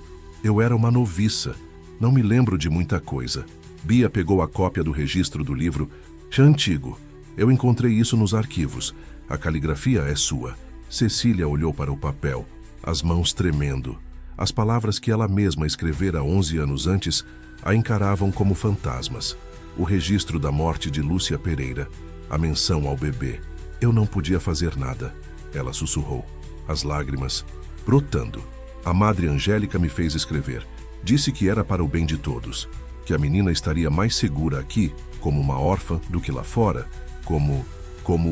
era uma noviça. Não me lembro de muita coisa. Bia pegou a cópia do registro do livro. Já antigo. Eu encontrei isso nos arquivos. A caligrafia é sua. Cecília olhou para o papel, as mãos tremendo. As palavras que ela mesma escrevera 11 anos antes a encaravam como fantasmas. O registro da morte de Lúcia Pereira, a menção ao bebê. Eu não podia fazer nada, ela sussurrou, as lágrimas brotando. A Madre Angélica me fez escrever. Disse que era para o bem de todos, que a menina estaria mais segura aqui, como uma órfã, do que lá fora, como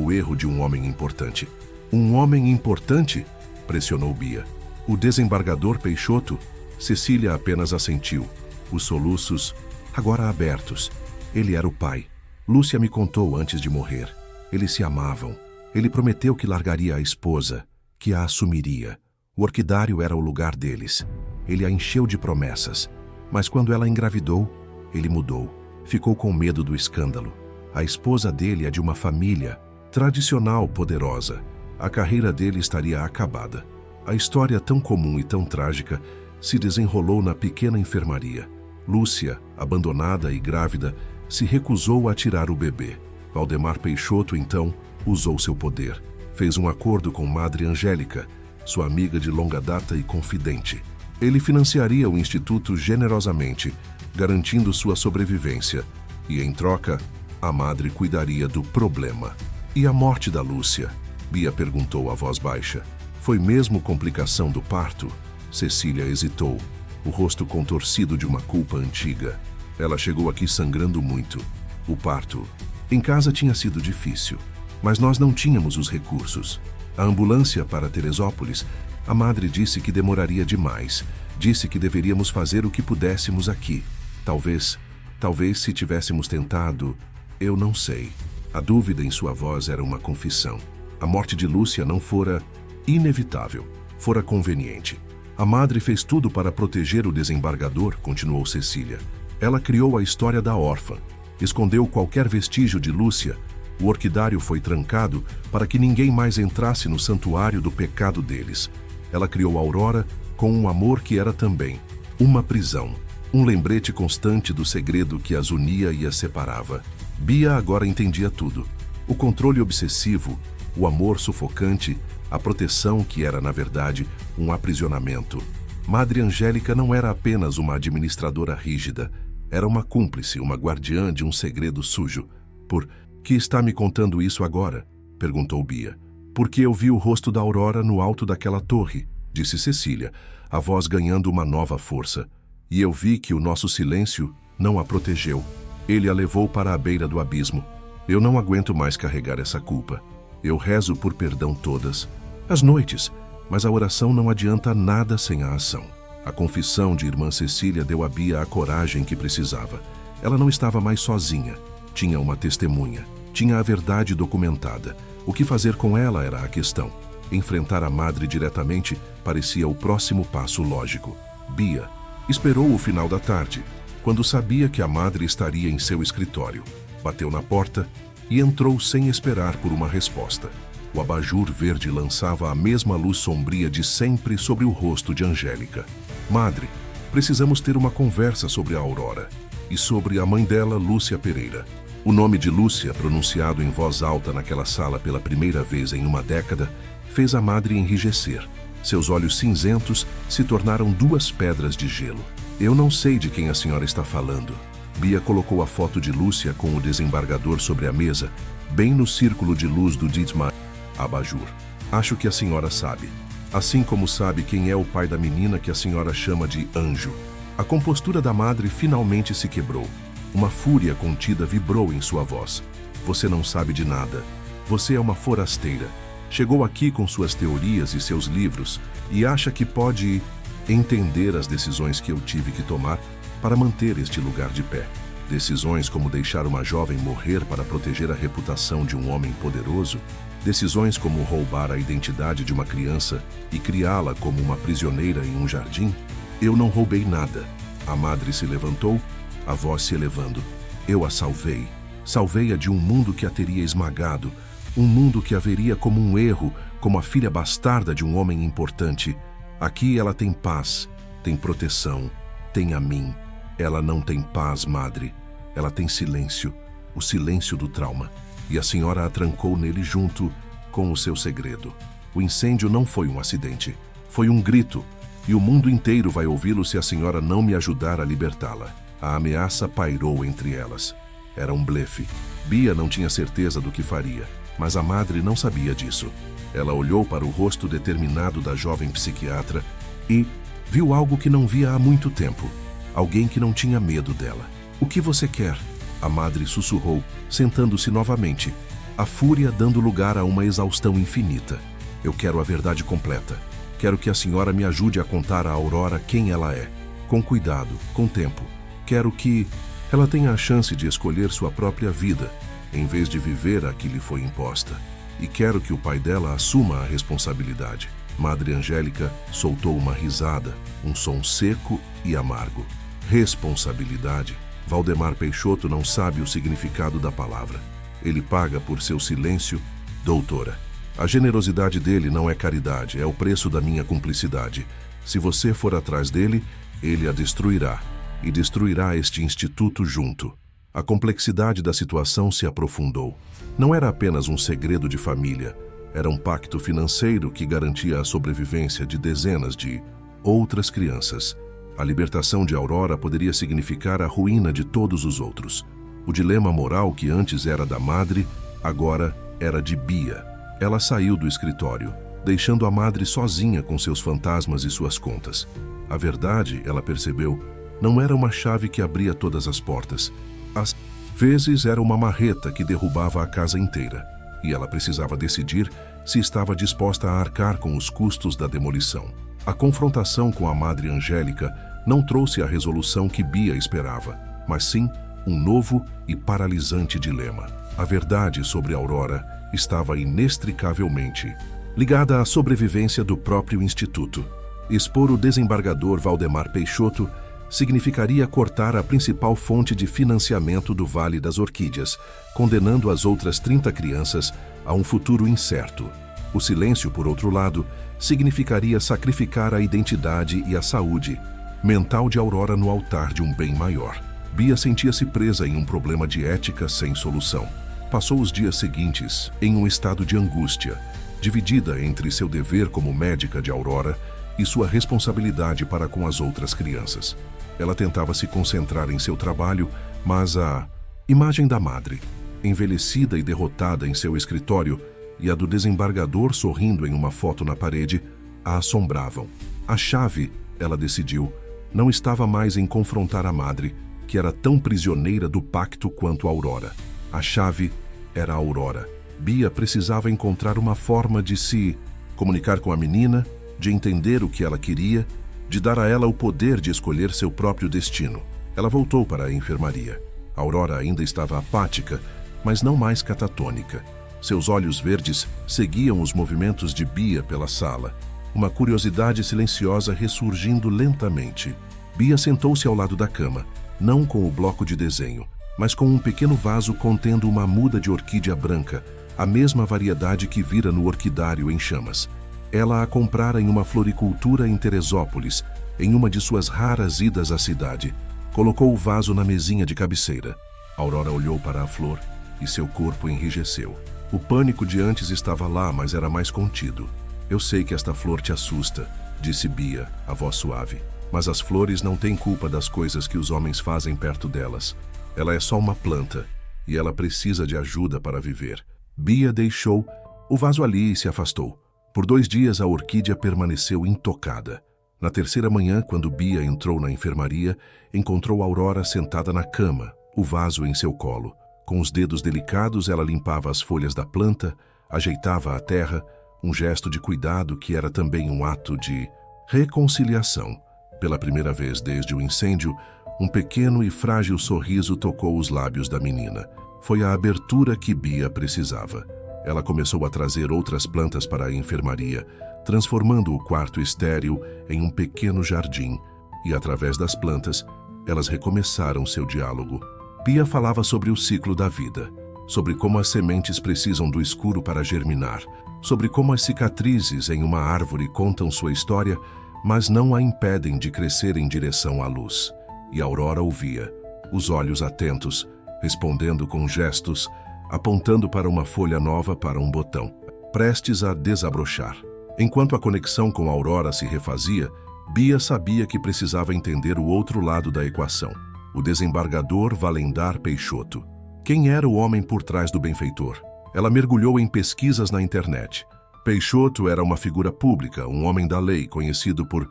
o erro de um homem importante. Um homem importante? Pressionou Bia. O desembargador Peixoto? Cecília apenas assentiu, os soluços agora abertos. Ele era o pai. Lúcia me contou antes de morrer. Eles se amavam. Ele prometeu que largaria a esposa, que a assumiria. O orquidário era o lugar deles. Ele a encheu de promessas. Mas quando ela engravidou, ele mudou. Ficou com medo do escândalo. A esposa dele é de uma família tradicional, poderosa. A carreira dele estaria acabada. A história tão comum e tão trágica se desenrolou na pequena enfermaria. Lúcia, abandonada e grávida, se recusou a tirar o bebê. Valdemar Peixoto, então, usou seu poder. Fez um acordo com Madre Angélica, sua amiga de longa data e confidente. Ele financiaria o instituto generosamente, garantindo sua sobrevivência. E, em troca, a Madre cuidaria do problema. E a morte da Lúcia? Bia perguntou a voz baixa. Foi mesmo complicação do parto? Cecília hesitou, o rosto contorcido de uma culpa antiga. Ela chegou aqui sangrando muito. O parto em casa tinha sido difícil, mas nós não tínhamos os recursos. A ambulância para Teresópolis, a Madre disse que demoraria demais. Disse que deveríamos fazer o que pudéssemos aqui. Talvez se tivéssemos tentado, eu não sei. A dúvida em sua voz era uma confissão. A morte de Lúcia não fora inevitável, fora conveniente. A madre fez tudo para proteger o desembargador, continuou Cecília. Ela criou a história da órfã, escondeu qualquer vestígio de Lúcia. O orquidário foi trancado para que ninguém mais entrasse no santuário do pecado deles. Ela criou Aurora com um amor que era também uma prisão, um lembrete constante do segredo que as unia e as separava. Bia agora entendia tudo. O controle obsessivo, o amor sufocante, a proteção que era, na verdade, um aprisionamento. Madre Angélica não era apenas uma administradora rígida, era uma cúmplice, uma guardiã de um segredo sujo. Por que está me contando isso agora? Perguntou Bia. Porque eu vi o rosto da Aurora no alto daquela torre, disse Cecília, a voz ganhando uma nova força. E eu vi que o nosso silêncio não a protegeu. Ele a levou para a beira do abismo. Eu não aguento mais carregar essa culpa. Eu rezo por perdão todas as noites, mas a oração não adianta nada sem a ação. A confissão de irmã Cecília deu a Bia a coragem que precisava. Ela não estava mais sozinha. Tinha uma testemunha. Tinha a verdade documentada. O que fazer com ela era a questão. Enfrentar a madre diretamente parecia o próximo passo lógico. Bia esperou o final da tarde, quando sabia que a madre estaria em seu escritório. Bateu na porta e entrou sem esperar por uma resposta. O abajur verde lançava a mesma luz sombria de sempre sobre o rosto de Angélica. Madre, precisamos ter uma conversa sobre a Aurora e sobre a mãe dela, Lúcia Pereira. O nome de Lúcia, pronunciado em voz alta naquela sala pela primeira vez em uma década, fez a madre enrijecer. Seus olhos cinzentos se tornaram duas pedras de gelo. Eu não sei de quem a senhora está falando. Bia colocou a foto de Lúcia com o desembargador sobre a mesa, bem no círculo de luz do Dietmar abajur. Acho que a senhora sabe. Assim como sabe quem é o pai da menina que a senhora chama de Anjo. A compostura da madre finalmente se quebrou. Uma fúria contida vibrou em sua voz. Você não sabe de nada. Você é uma forasteira. Chegou aqui com suas teorias e seus livros e acha que pode entender as decisões que eu tive que tomar para manter este lugar de pé. Decisões como deixar uma jovem morrer para proteger a reputação de um homem poderoso. Decisões como roubar a identidade de uma criança e criá-la como uma prisioneira em um jardim. Eu não roubei nada. A madre se levantou, a voz se elevando. Eu a salvei. Salvei-a de um mundo que a teria esmagado. Um mundo que a veria como um erro, como a filha bastarda de um homem importante. Aqui ela tem paz, tem proteção, tem a mim. Ela não tem paz, madre. Ela tem silêncio, o silêncio do trauma. E a senhora a trancou nele junto com o seu segredo. O incêndio não foi um acidente. Foi um grito. E o mundo inteiro vai ouvi-lo se a senhora não me ajudar a libertá-la. A ameaça pairou entre elas. Era um blefe. Bia não tinha certeza do que faria, mas a madre não sabia disso. Ela olhou para o rosto determinado da jovem psiquiatra e viu algo que não via há muito tempo. Alguém que não tinha medo dela. O que você quer? A madre sussurrou, sentando-se novamente, a fúria dando lugar a uma exaustão infinita. Eu quero a verdade completa. Quero que a senhora me ajude a contar à Aurora quem ela é. Com cuidado, com tempo. Quero que ela tenha a chance de escolher sua própria vida, em vez de viver a que lhe foi imposta. E quero que o pai dela assuma a responsabilidade. Madre Angélica soltou uma risada, um som seco e amargo. Responsabilidade. Valdemar Peixoto não sabe o significado da palavra. Ele paga por seu silêncio, doutora. A generosidade dele não é caridade, é o preço da minha cumplicidade. Se você for atrás dele, ele a destruirá. E destruirá este instituto junto. A complexidade da situação se aprofundou. Não era apenas um segredo de família. Era um pacto financeiro que garantia a sobrevivência de dezenas de outras crianças. A libertação de Aurora poderia significar a ruína de todos os outros. O dilema moral que antes era da madre, agora era de Bia. Ela saiu do escritório, deixando a madre sozinha com seus fantasmas e suas contas. A verdade, ela percebeu, não era uma chave que abria todas as portas. Às vezes era uma marreta que derrubava a casa inteira. E ela precisava decidir se estava disposta a arcar com os custos da demolição. A confrontação com a Madre Angélica não trouxe a resolução que Bia esperava, mas sim um novo e paralisante dilema. A verdade sobre Aurora estava inextricavelmente ligada à sobrevivência do próprio Instituto. Expor o desembargador Valdemar Peixoto significaria cortar a principal fonte de financiamento do Vale das Orquídeas, condenando as outras 30 crianças a um futuro incerto. O silêncio, por outro lado, significaria sacrificar a identidade e a saúde mental de Aurora no altar de um bem maior. Bia sentia-se presa em um problema de ética sem solução. Passou os dias seguintes em um estado de angústia, dividida entre seu dever como médica de Aurora e sua responsabilidade para com as outras crianças. Ela tentava se concentrar em seu trabalho, mas a imagem da madre, envelhecida e derrotada em seu escritório, e a do desembargador sorrindo em uma foto na parede, a assombravam. A chave, ela decidiu, não estava mais em confrontar a madre, que era tão prisioneira do pacto quanto Aurora. A chave era a Aurora. Bia precisava encontrar uma forma de se comunicar com a menina, de entender o que ela queria, de dar a ela o poder de escolher seu próprio destino. Ela voltou para a enfermaria. Aurora ainda estava apática, mas não mais catatônica. Seus olhos verdes seguiam os movimentos de Bia pela sala, uma curiosidade silenciosa ressurgindo lentamente. Bia sentou-se ao lado da cama, não com o bloco de desenho, mas com um pequeno vaso contendo uma muda de orquídea branca, a mesma variedade que vira no orquidário em chamas. Ela a comprara em uma floricultura em Teresópolis, em uma de suas raras idas à cidade. Colocou o vaso na mesinha de cabeceira. Aurora olhou para a flor e seu corpo enrijeceu. O pânico de antes estava lá, mas era mais contido. Eu sei que esta flor te assusta, disse Bia, a voz suave. Mas as flores não têm culpa das coisas que os homens fazem perto delas. Ela é só uma planta, e ela precisa de ajuda para viver. Bia deixou o vaso ali e se afastou. Por 2 dias a orquídea permaneceu intocada. Na terceira manhã, quando Bia entrou na enfermaria, encontrou Aurora sentada na cama, o vaso em seu colo. Com os dedos delicados, ela limpava as folhas da planta, ajeitava a terra, um gesto de cuidado que era também um ato de reconciliação. Pela primeira vez desde o incêndio, um pequeno e frágil sorriso tocou os lábios da menina. Foi a abertura que Bia precisava. Ela começou a trazer outras plantas para a enfermaria, transformando o quarto estéril em um pequeno jardim, e através das plantas, elas recomeçaram seu diálogo. Bia falava sobre o ciclo da vida, sobre como as sementes precisam do escuro para germinar, sobre como as cicatrizes em uma árvore contam sua história, mas não a impedem de crescer em direção à luz. E Aurora ouvia, os olhos atentos, respondendo com gestos, apontando para uma folha nova para um botão, prestes a desabrochar. Enquanto a conexão com Aurora se refazia, Bia sabia que precisava entender o outro lado da equação. O desembargador Valdemar Peixoto. Quem era o homem por trás do benfeitor? Ela mergulhou em pesquisas na internet. Peixoto era uma figura pública, um homem da lei, conhecido por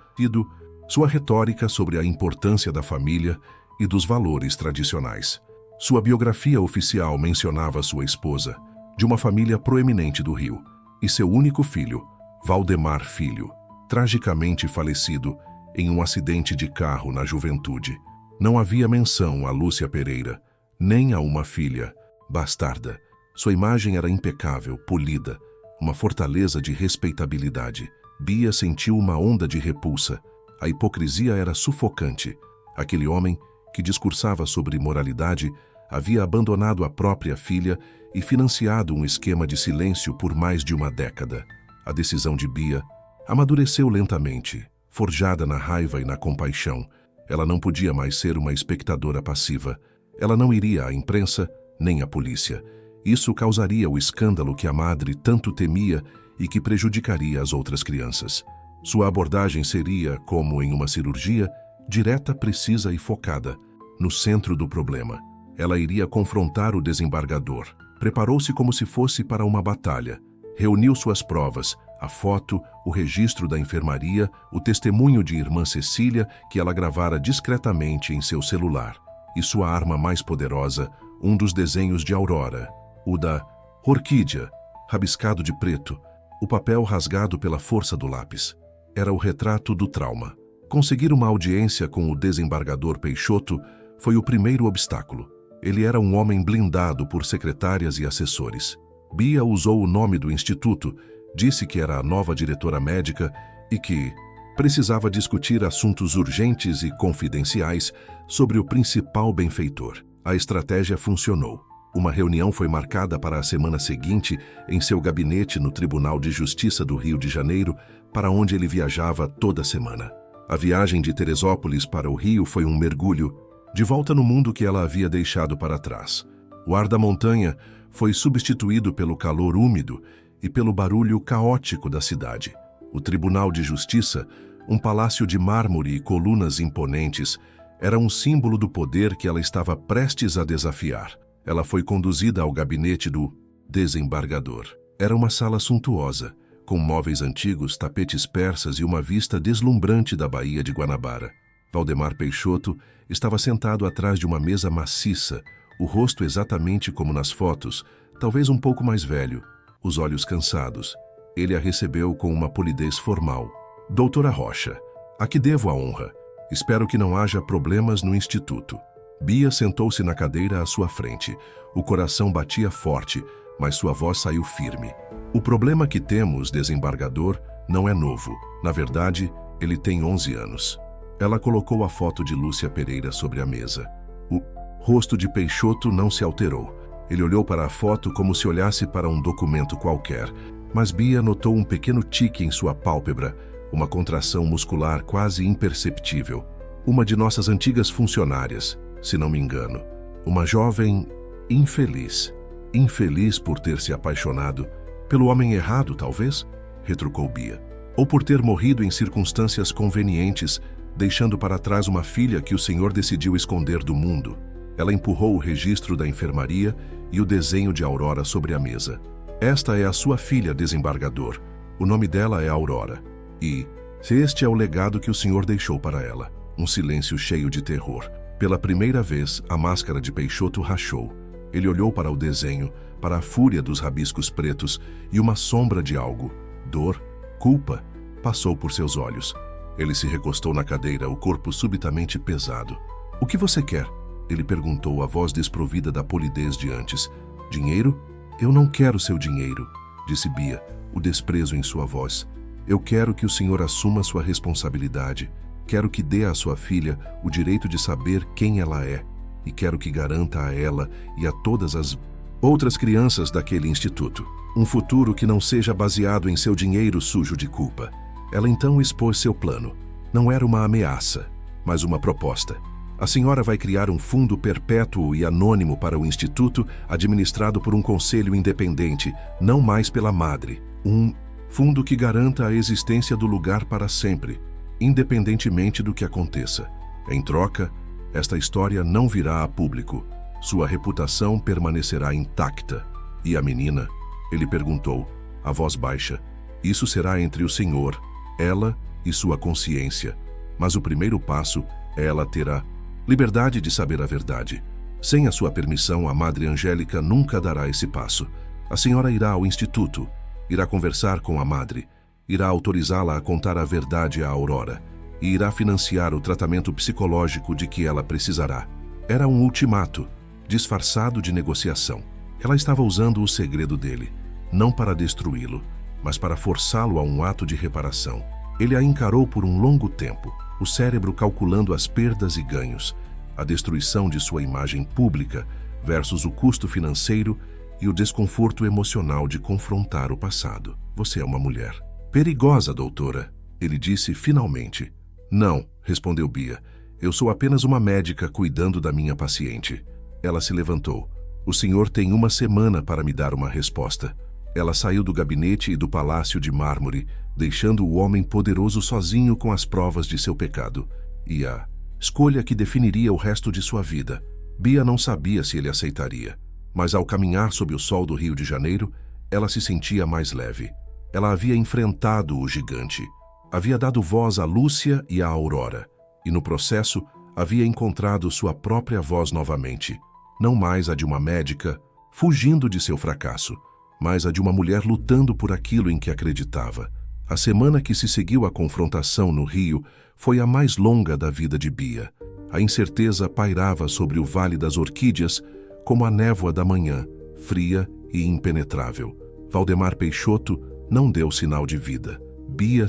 sua retórica sobre a importância da família e dos valores tradicionais. Sua biografia oficial mencionava sua esposa, de uma família proeminente do Rio, e seu único filho, Valdemar Filho, tragicamente falecido em um acidente de carro na juventude. Não havia menção a Lúcia Pereira, nem a uma filha, bastarda. Sua imagem era impecável, polida, uma fortaleza de respeitabilidade. Bia sentiu uma onda de repulsa. A hipocrisia era sufocante. Aquele homem, que discursava sobre moralidade, havia abandonado a própria filha e financiado um esquema de silêncio por mais de uma década. A decisão de Bia amadureceu lentamente, forjada na raiva e na compaixão. Ela não podia mais ser uma espectadora passiva. Ela não iria à imprensa, nem à polícia. Isso causaria o escândalo que a madre tanto temia e que prejudicaria as outras crianças. Sua abordagem seria, como em uma cirurgia, direta, precisa e focada, no centro do problema. Ela iria confrontar o desembargador. Preparou-se como se fosse para uma batalha. Reuniu suas provas, a foto, o registro da enfermaria, o testemunho de irmã Cecília, que ela gravara discretamente em seu celular, e sua arma mais poderosa, um dos desenhos de Aurora, o da orquídea, rabiscado de preto, o papel rasgado pela força do lápis. Era o retrato do trauma. Conseguir uma audiência com o desembargador Peixoto foi o primeiro obstáculo. Ele era um homem blindado por secretárias e assessores. Bia usou o nome do instituto, disse que era a nova diretora médica e que precisava discutir assuntos urgentes e confidenciais sobre o principal benfeitor. A estratégia funcionou. Uma reunião foi marcada para a semana seguinte em seu gabinete no Tribunal de Justiça do Rio de Janeiro, para onde ele viajava toda semana. A viagem de Teresópolis para o Rio foi um mergulho, de volta no mundo que ela havia deixado para trás. O ar da montanha foi substituído pelo calor úmido e pelo barulho caótico da cidade. O Tribunal de Justiça, um palácio de mármore e colunas imponentes, era um símbolo do poder que ela estava prestes a desafiar. Ela foi conduzida ao gabinete do desembargador. Era uma sala suntuosa, com móveis antigos, tapetes persas e uma vista deslumbrante da Baía de Guanabara. Valdemar Peixoto estava sentado atrás de uma mesa maciça, o rosto exatamente como nas fotos, talvez um pouco mais velho, os olhos cansados. Ele a recebeu com uma polidez formal. Doutora Rocha, a que devo a honra? Espero que não haja problemas no instituto. Bia sentou-se na cadeira à sua frente. O coração batia forte, mas sua voz saiu firme. O problema que temos, desembargador, não é novo. Na verdade, ele tem 11 anos. Ela colocou a foto de Lúcia Pereira sobre a mesa. O rosto de Peixoto não se alterou. Ele olhou para a foto como se olhasse para um documento qualquer, mas Bia notou um pequeno tique em sua pálpebra, uma contração muscular quase imperceptível. Uma de nossas antigas funcionárias, se não me engano. Uma jovem infeliz. Infeliz por ter se apaixonado pelo homem errado, talvez? Retrucou Bia. Ou por ter morrido em circunstâncias convenientes, deixando para trás uma filha que o senhor decidiu esconder do mundo. Ela empurrou o registro da enfermaria e o desenho de Aurora sobre a mesa. Esta é a sua filha, desembargador. O nome dela é Aurora. E este é o legado que o senhor deixou para ela. Um silêncio cheio de terror. Pela primeira vez, a máscara de Peixoto rachou. Ele olhou para o desenho, para a fúria dos rabiscos pretos, e uma sombra de algo, dor, culpa, passou por seus olhos. Ele se recostou na cadeira, o corpo subitamente pesado. "O que você quer?" Ele perguntou, a voz desprovida da polidez de antes. "Dinheiro? Eu não quero seu dinheiro", disse Bia, o desprezo em sua voz. "Eu quero que o senhor assuma sua responsabilidade. Quero que dê à sua filha o direito de saber quem ela é. E quero que garanta a ela e a todas as outras crianças daquele instituto um futuro que não seja baseado em seu dinheiro sujo de culpa." Ela então expôs seu plano. Não era uma ameaça, mas uma proposta. "A senhora vai criar um fundo perpétuo e anônimo para o instituto, administrado por um conselho independente, não mais pela madre. Um fundo que garanta a existência do lugar para sempre, independentemente do que aconteça. Em troca, esta história não virá a público. Sua reputação permanecerá intacta." "E a menina?" ele perguntou, a voz baixa. "Isso será entre o senhor, ela e sua consciência. Mas o primeiro passo é ela ter a liberdade de saber a verdade. Sem a sua permissão, a Madre Angélica nunca dará esse passo. A senhora irá ao instituto, irá conversar com a madre, irá autorizá-la a contar a verdade à Aurora e irá financiar o tratamento psicológico de que ela precisará." Era um ultimato, disfarçado de negociação. Ela estava usando o segredo dele, não para destruí-lo, mas para forçá-lo a um ato de reparação. Ele a encarou por um longo tempo, o cérebro calculando as perdas e ganhos, a destruição de sua imagem pública versus o custo financeiro e o desconforto emocional de confrontar o passado. "Você é uma mulher perigosa, doutora", ele disse finalmente. "Não", respondeu Bia. "Eu sou apenas uma médica cuidando da minha paciente." Ela se levantou. "O senhor tem uma semana para me dar uma resposta." Ela saiu do gabinete e do palácio de mármore, deixando o homem poderoso sozinho com as provas de seu pecado e a escolha que definiria o resto de sua vida. Bia não sabia se ele aceitaria, mas ao caminhar sob o sol do Rio de Janeiro, ela se sentia mais leve. Ela havia enfrentado o gigante, havia dado voz a Lúcia e a Aurora, e no processo havia encontrado sua própria voz novamente, não mais a de uma médica fugindo de seu fracasso, mas a de uma mulher lutando por aquilo em que acreditava. A semana que se seguiu à confrontação no Rio foi a mais longa da vida de Bia. A incerteza pairava sobre o Vale das Orquídeas como a névoa da manhã, fria e impenetrável. Valdemar Peixoto não deu sinal de vida. Bia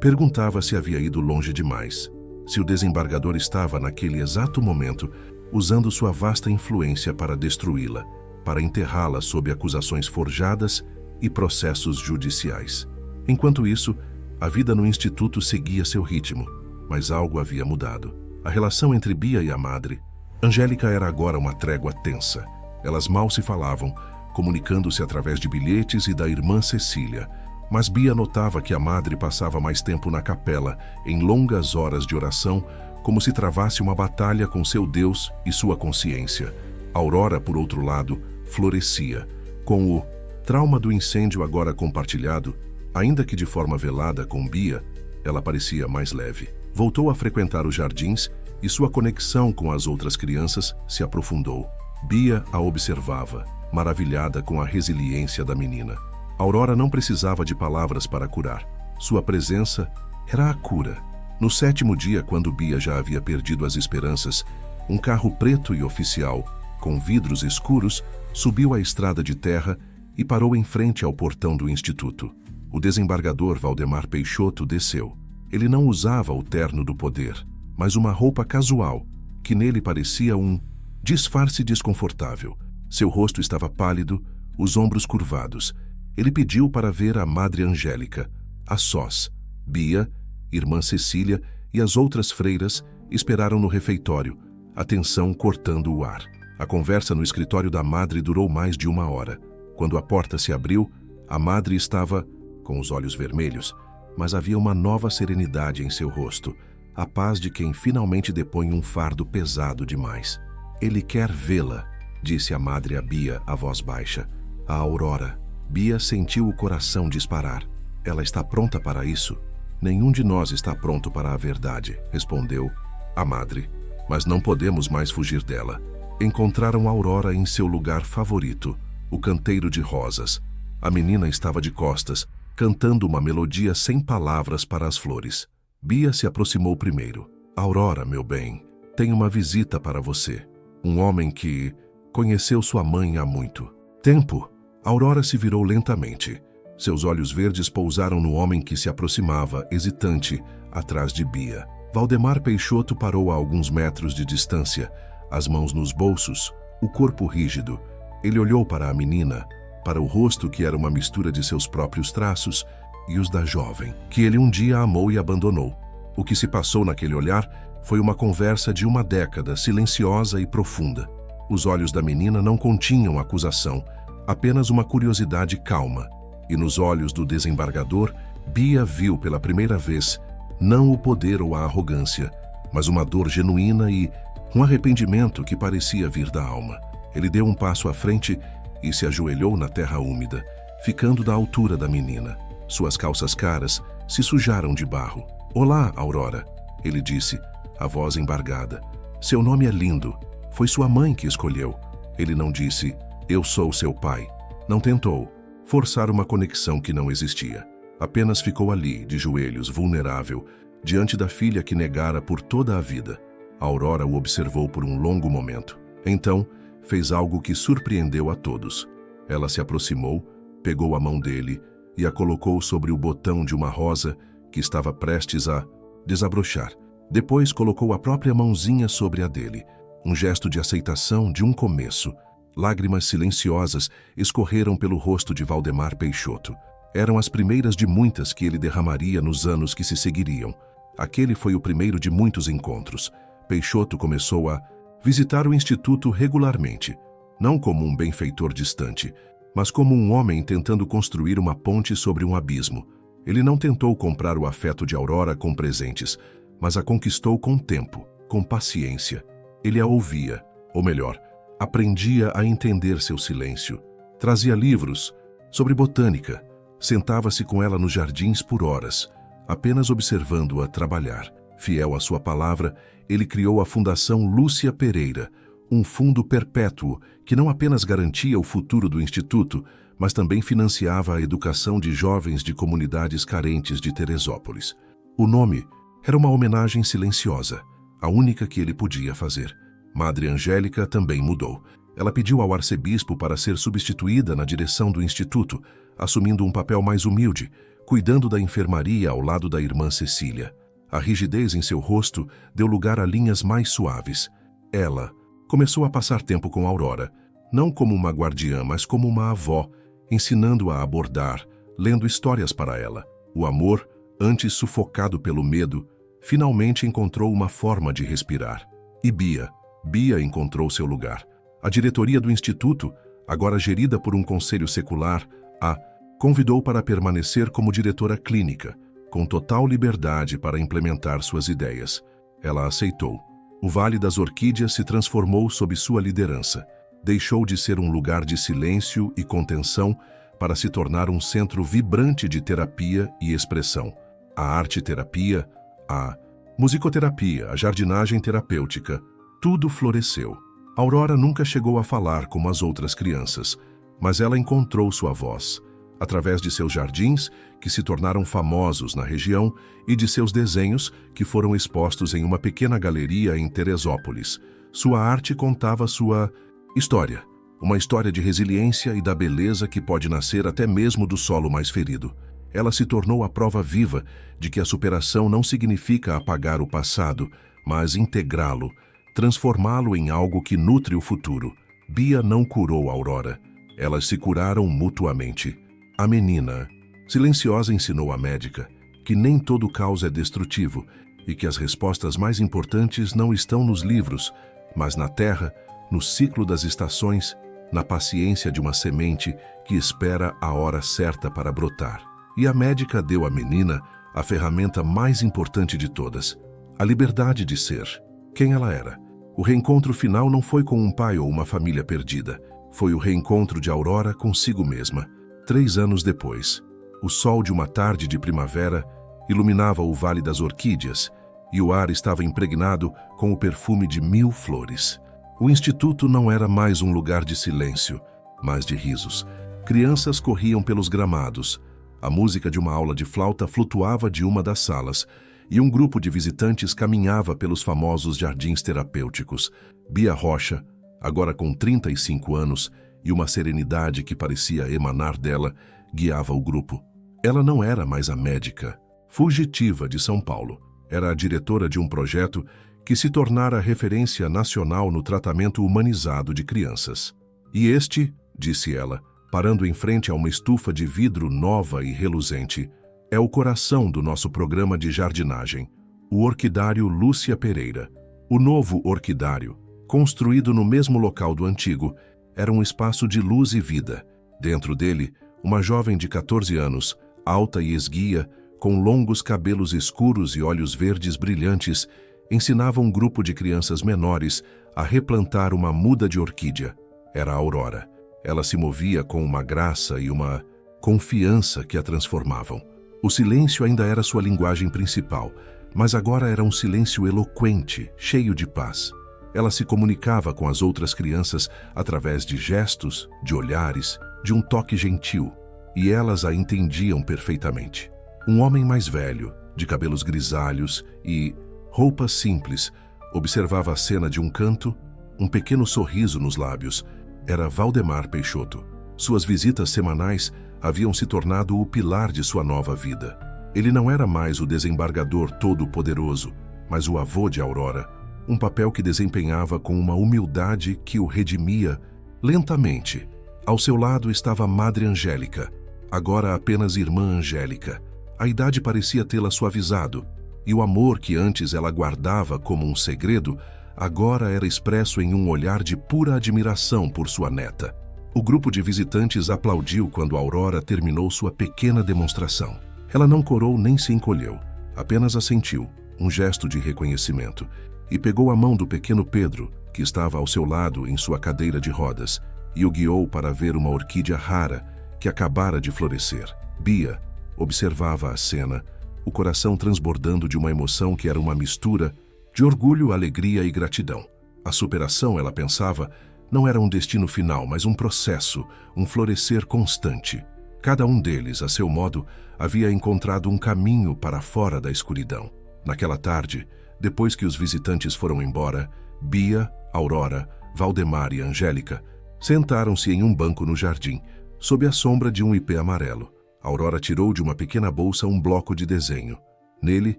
perguntava se havia ido longe demais. Se o desembargador estava, naquele exato momento, usando sua vasta influência para destruí-la, para enterrá-la sob acusações forjadas e processos judiciais. Enquanto isso, a vida no instituto seguia seu ritmo, mas algo havia mudado. A relação entre Bia e a madre, Angélica, era agora uma trégua tensa. Elas mal se falavam, comunicando-se através de bilhetes e da irmã Cecília. Mas Bia notava que a madre passava mais tempo na capela, em longas horas de oração, como se travasse uma batalha com seu Deus e sua consciência. Aurora, por outro lado, florescia. Com o trauma do incêndio agora compartilhado, ainda que de forma velada com Bia, ela parecia mais leve. Voltou a frequentar os jardins e sua conexão com as outras crianças se aprofundou. Bia a observava, maravilhada com a resiliência da menina. Aurora não precisava de palavras para curar. Sua presença era a cura. No 7º dia, quando Bia já havia perdido as esperanças, um carro preto e oficial, com vidros escuros, subiu a estrada de terra e parou em frente ao portão do instituto. O desembargador Valdemar Peixoto desceu. Ele não usava o terno do poder, mas uma roupa casual, que nele parecia um disfarce desconfortável. Seu rosto estava pálido, os ombros curvados. Ele pediu para ver a Madre Angélica. A sós, Bia, irmã Cecília e as outras freiras esperaram no refeitório, a tensão cortando o ar. A conversa no escritório da madre durou mais de 1 hora. Quando a porta se abriu, a madre estava com os olhos vermelhos, mas havia uma nova serenidade em seu rosto, a paz de quem finalmente depõe um fardo pesado demais. Ele quer vê-la, disse a madre a Bia, a voz baixa. A Aurora. Bia sentiu o coração disparar. Ela está pronta para isso? Nenhum de nós está pronto para a verdade, respondeu a madre. Mas não podemos mais fugir dela. Encontraram Aurora em seu lugar favorito, o canteiro de rosas. A menina estava de costas, cantando uma melodia sem palavras para as flores. Bia se aproximou primeiro. Aurora, meu bem, tenho uma visita para você. Um homem que conheceu sua mãe há muito tempo. Aurora se virou lentamente. Seus olhos verdes pousaram no homem que se aproximava, hesitante, atrás de Bia. Valdemar Peixoto parou a alguns metros de distância, as mãos nos bolsos, o corpo rígido. Ele olhou para a menina, para o rosto que era uma mistura de seus próprios traços e os da jovem, que ele um dia amou e abandonou. O que se passou naquele olhar foi uma conversa de 1 década, silenciosa e profunda. Os olhos da menina não continham acusação, apenas uma curiosidade calma. E nos olhos do desembargador, Bia viu pela primeira vez não o poder ou a arrogância, mas uma dor genuína e um arrependimento que parecia vir da alma. Ele deu um passo à frente e se ajoelhou na terra úmida, ficando da altura da menina. Suas calças caras se sujaram de barro. Olá, Aurora, ele disse, a voz embargada. Seu nome é lindo. Foi sua mãe que escolheu. Ele não disse, eu sou seu pai. Não tentou forçar uma conexão que não existia. Apenas ficou ali, de joelhos, vulnerável, diante da filha que negara por toda a vida. A Aurora o observou por um longo momento. Então, fez algo que surpreendeu a todos. Ela se aproximou, pegou a mão dele e a colocou sobre o botão de uma rosa que estava prestes a desabrochar. Depois colocou a própria mãozinha sobre a dele, um gesto de aceitação de um começo. Lágrimas silenciosas escorreram pelo rosto de Valdemar Peixoto. Eram as primeiras de muitas que ele derramaria nos anos que se seguiriam. Aquele foi o primeiro de muitos encontros. Peixoto começou a visitar o instituto regularmente, não como um benfeitor distante, mas como um homem tentando construir uma ponte sobre um abismo. Ele não tentou comprar o afeto de Aurora com presentes, mas a conquistou com tempo, com paciência. Ele a ouvia, ou melhor, aprendia a entender seu silêncio. Trazia livros sobre botânica, sentava-se com ela nos jardins por horas, apenas observando-a trabalhar. Fiel à sua palavra, ele criou a Fundação Lúcia Pereira, um fundo perpétuo que não apenas garantia o futuro do Instituto, mas também financiava a educação de jovens de comunidades carentes de Teresópolis. O nome era uma homenagem silenciosa, a única que ele podia fazer. Madre Angélica também mudou. Ela pediu ao arcebispo para ser substituída na direção do instituto, assumindo um papel mais humilde, cuidando da enfermaria ao lado da irmã Cecília. A rigidez em seu rosto deu lugar a linhas mais suaves. Ela começou a passar tempo com Aurora, não como uma guardiã, mas como uma avó, ensinando-a a bordar, lendo histórias para ela. O amor, antes sufocado pelo medo, finalmente encontrou uma forma de respirar. E Bia encontrou seu lugar. A diretoria do instituto, agora gerida por um conselho secular, a convidou para permanecer como diretora clínica, com total liberdade para implementar suas ideias. Ela aceitou. O Vale das Orquídeas se transformou sob sua liderança. Deixou de ser um lugar de silêncio e contenção para se tornar um centro vibrante de terapia e expressão. A arte-terapia, a musicoterapia, a jardinagem terapêutica, tudo floresceu. Aurora nunca chegou a falar como as outras crianças, mas ela encontrou sua voz, através de seus jardins, que se tornaram famosos na região, e de seus desenhos, que foram expostos em uma pequena galeria em Teresópolis. Sua arte contava sua história, uma história de resiliência e da beleza que pode nascer até mesmo do solo mais ferido. Ela se tornou a prova viva de que a superação não significa apagar o passado, mas integrá-lo, transformá-lo em algo que nutre o futuro. Bia não curou Aurora. Elas se curaram mutuamente. A menina, silenciosa, ensinou à médica que nem todo caos é destrutivo e que as respostas mais importantes não estão nos livros, mas na terra, no ciclo das estações, na paciência de uma semente que espera a hora certa para brotar. E a médica deu à menina a ferramenta mais importante de todas, a liberdade de ser quem ela era. O reencontro final não foi com um pai ou uma família perdida. Foi o reencontro de Aurora consigo mesma. 3 anos depois, o sol de uma tarde de primavera iluminava o Vale das Orquídeas e o ar estava impregnado com o perfume de 1000 flores. O instituto não era mais um lugar de silêncio, mas de risos. Crianças corriam pelos gramados. A música de uma aula de flauta flutuava de uma das salas e um grupo de visitantes caminhava pelos famosos jardins terapêuticos. Bia Rocha, agora com 35 anos e uma serenidade que parecia emanar dela, guiava o grupo. Ela não era mais a médica fugitiva de São Paulo. Era a diretora de um projeto que se tornara referência nacional no tratamento humanizado de crianças. E este, disse ela, parando em frente a uma estufa de vidro nova e reluzente, é o coração do nosso programa de jardinagem, o Orquidário Lúcia Pereira. O novo orquidário, construído no mesmo local do antigo, era um espaço de luz e vida. Dentro dele, uma jovem de 14 anos, alta e esguia, com longos cabelos escuros e olhos verdes brilhantes, ensinava um grupo de crianças menores a replantar uma muda de orquídea. Era a Aurora. Ela se movia com uma graça e uma confiança que a transformavam. O silêncio ainda era sua linguagem principal, mas agora era um silêncio eloquente, cheio de paz. Ela se comunicava com as outras crianças através de gestos, de olhares, de um toque gentil, e elas a entendiam perfeitamente. Um homem mais velho, de cabelos grisalhos e roupas simples, observava a cena de um canto, um pequeno sorriso nos lábios. Era Valdemar Peixoto. Suas visitas semanais haviam se tornado o pilar de sua nova vida. Ele não era mais o desembargador todo-poderoso, mas o avô de Aurora, um papel que desempenhava com uma humildade que o redimia lentamente. Ao seu lado estava a Madre Angélica, agora apenas Irmã Angélica. A idade parecia tê-la suavizado, e o amor que antes ela guardava como um segredo, agora era expresso em um olhar de pura admiração por sua neta. O grupo de visitantes aplaudiu quando Aurora terminou sua pequena demonstração. Ela não corou nem se encolheu, apenas assentiu, um gesto de reconhecimento, e pegou a mão do pequeno Pedro, que estava ao seu lado em sua cadeira de rodas, e o guiou para ver uma orquídea rara que acabara de florescer. Bia observava a cena, o coração transbordando de uma emoção que era uma mistura de orgulho, alegria e gratidão. A superação, ela pensava, não era um destino final, mas um processo, um florescer constante. Cada um deles, a seu modo, havia encontrado um caminho para fora da escuridão. Naquela tarde, depois que os visitantes foram embora, Bia, Aurora, Valdemar e Angélica sentaram-se em um banco no jardim, sob a sombra de um ipê amarelo. Aurora tirou de uma pequena bolsa um bloco de desenho. Nele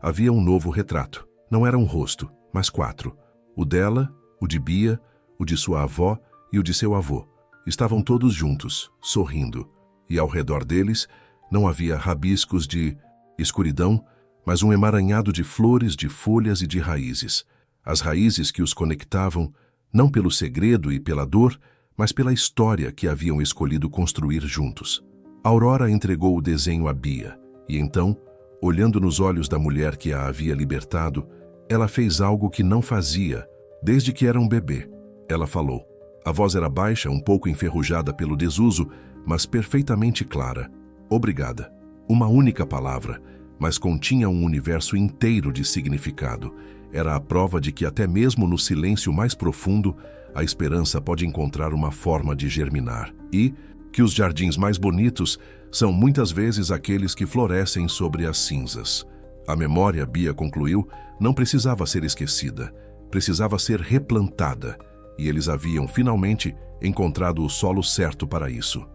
havia um novo retrato. Não era um rosto, mas 4. O dela, o de Bia, o de sua avó e o de seu avô. Estavam todos juntos, sorrindo, e ao redor deles não havia rabiscos de escuridão, mas um emaranhado de flores, de folhas e de raízes. As raízes que os conectavam, não pelo segredo e pela dor, mas pela história que haviam escolhido construir juntos. Aurora entregou o desenho a Bia, e então, olhando nos olhos da mulher que a havia libertado, ela fez algo que não fazia desde que era um bebê. Ela falou. A voz era baixa, um pouco enferrujada pelo desuso, mas perfeitamente clara. Obrigada. Uma única palavra, mas continha um universo inteiro de significado. Era a prova de que até mesmo no silêncio mais profundo, a esperança pode encontrar uma forma de germinar. E que os jardins mais bonitos são muitas vezes aqueles que florescem sobre as cinzas. A memória, Bia concluiu, não precisava ser esquecida, precisava ser replantada, e eles haviam finalmente encontrado o solo certo para isso.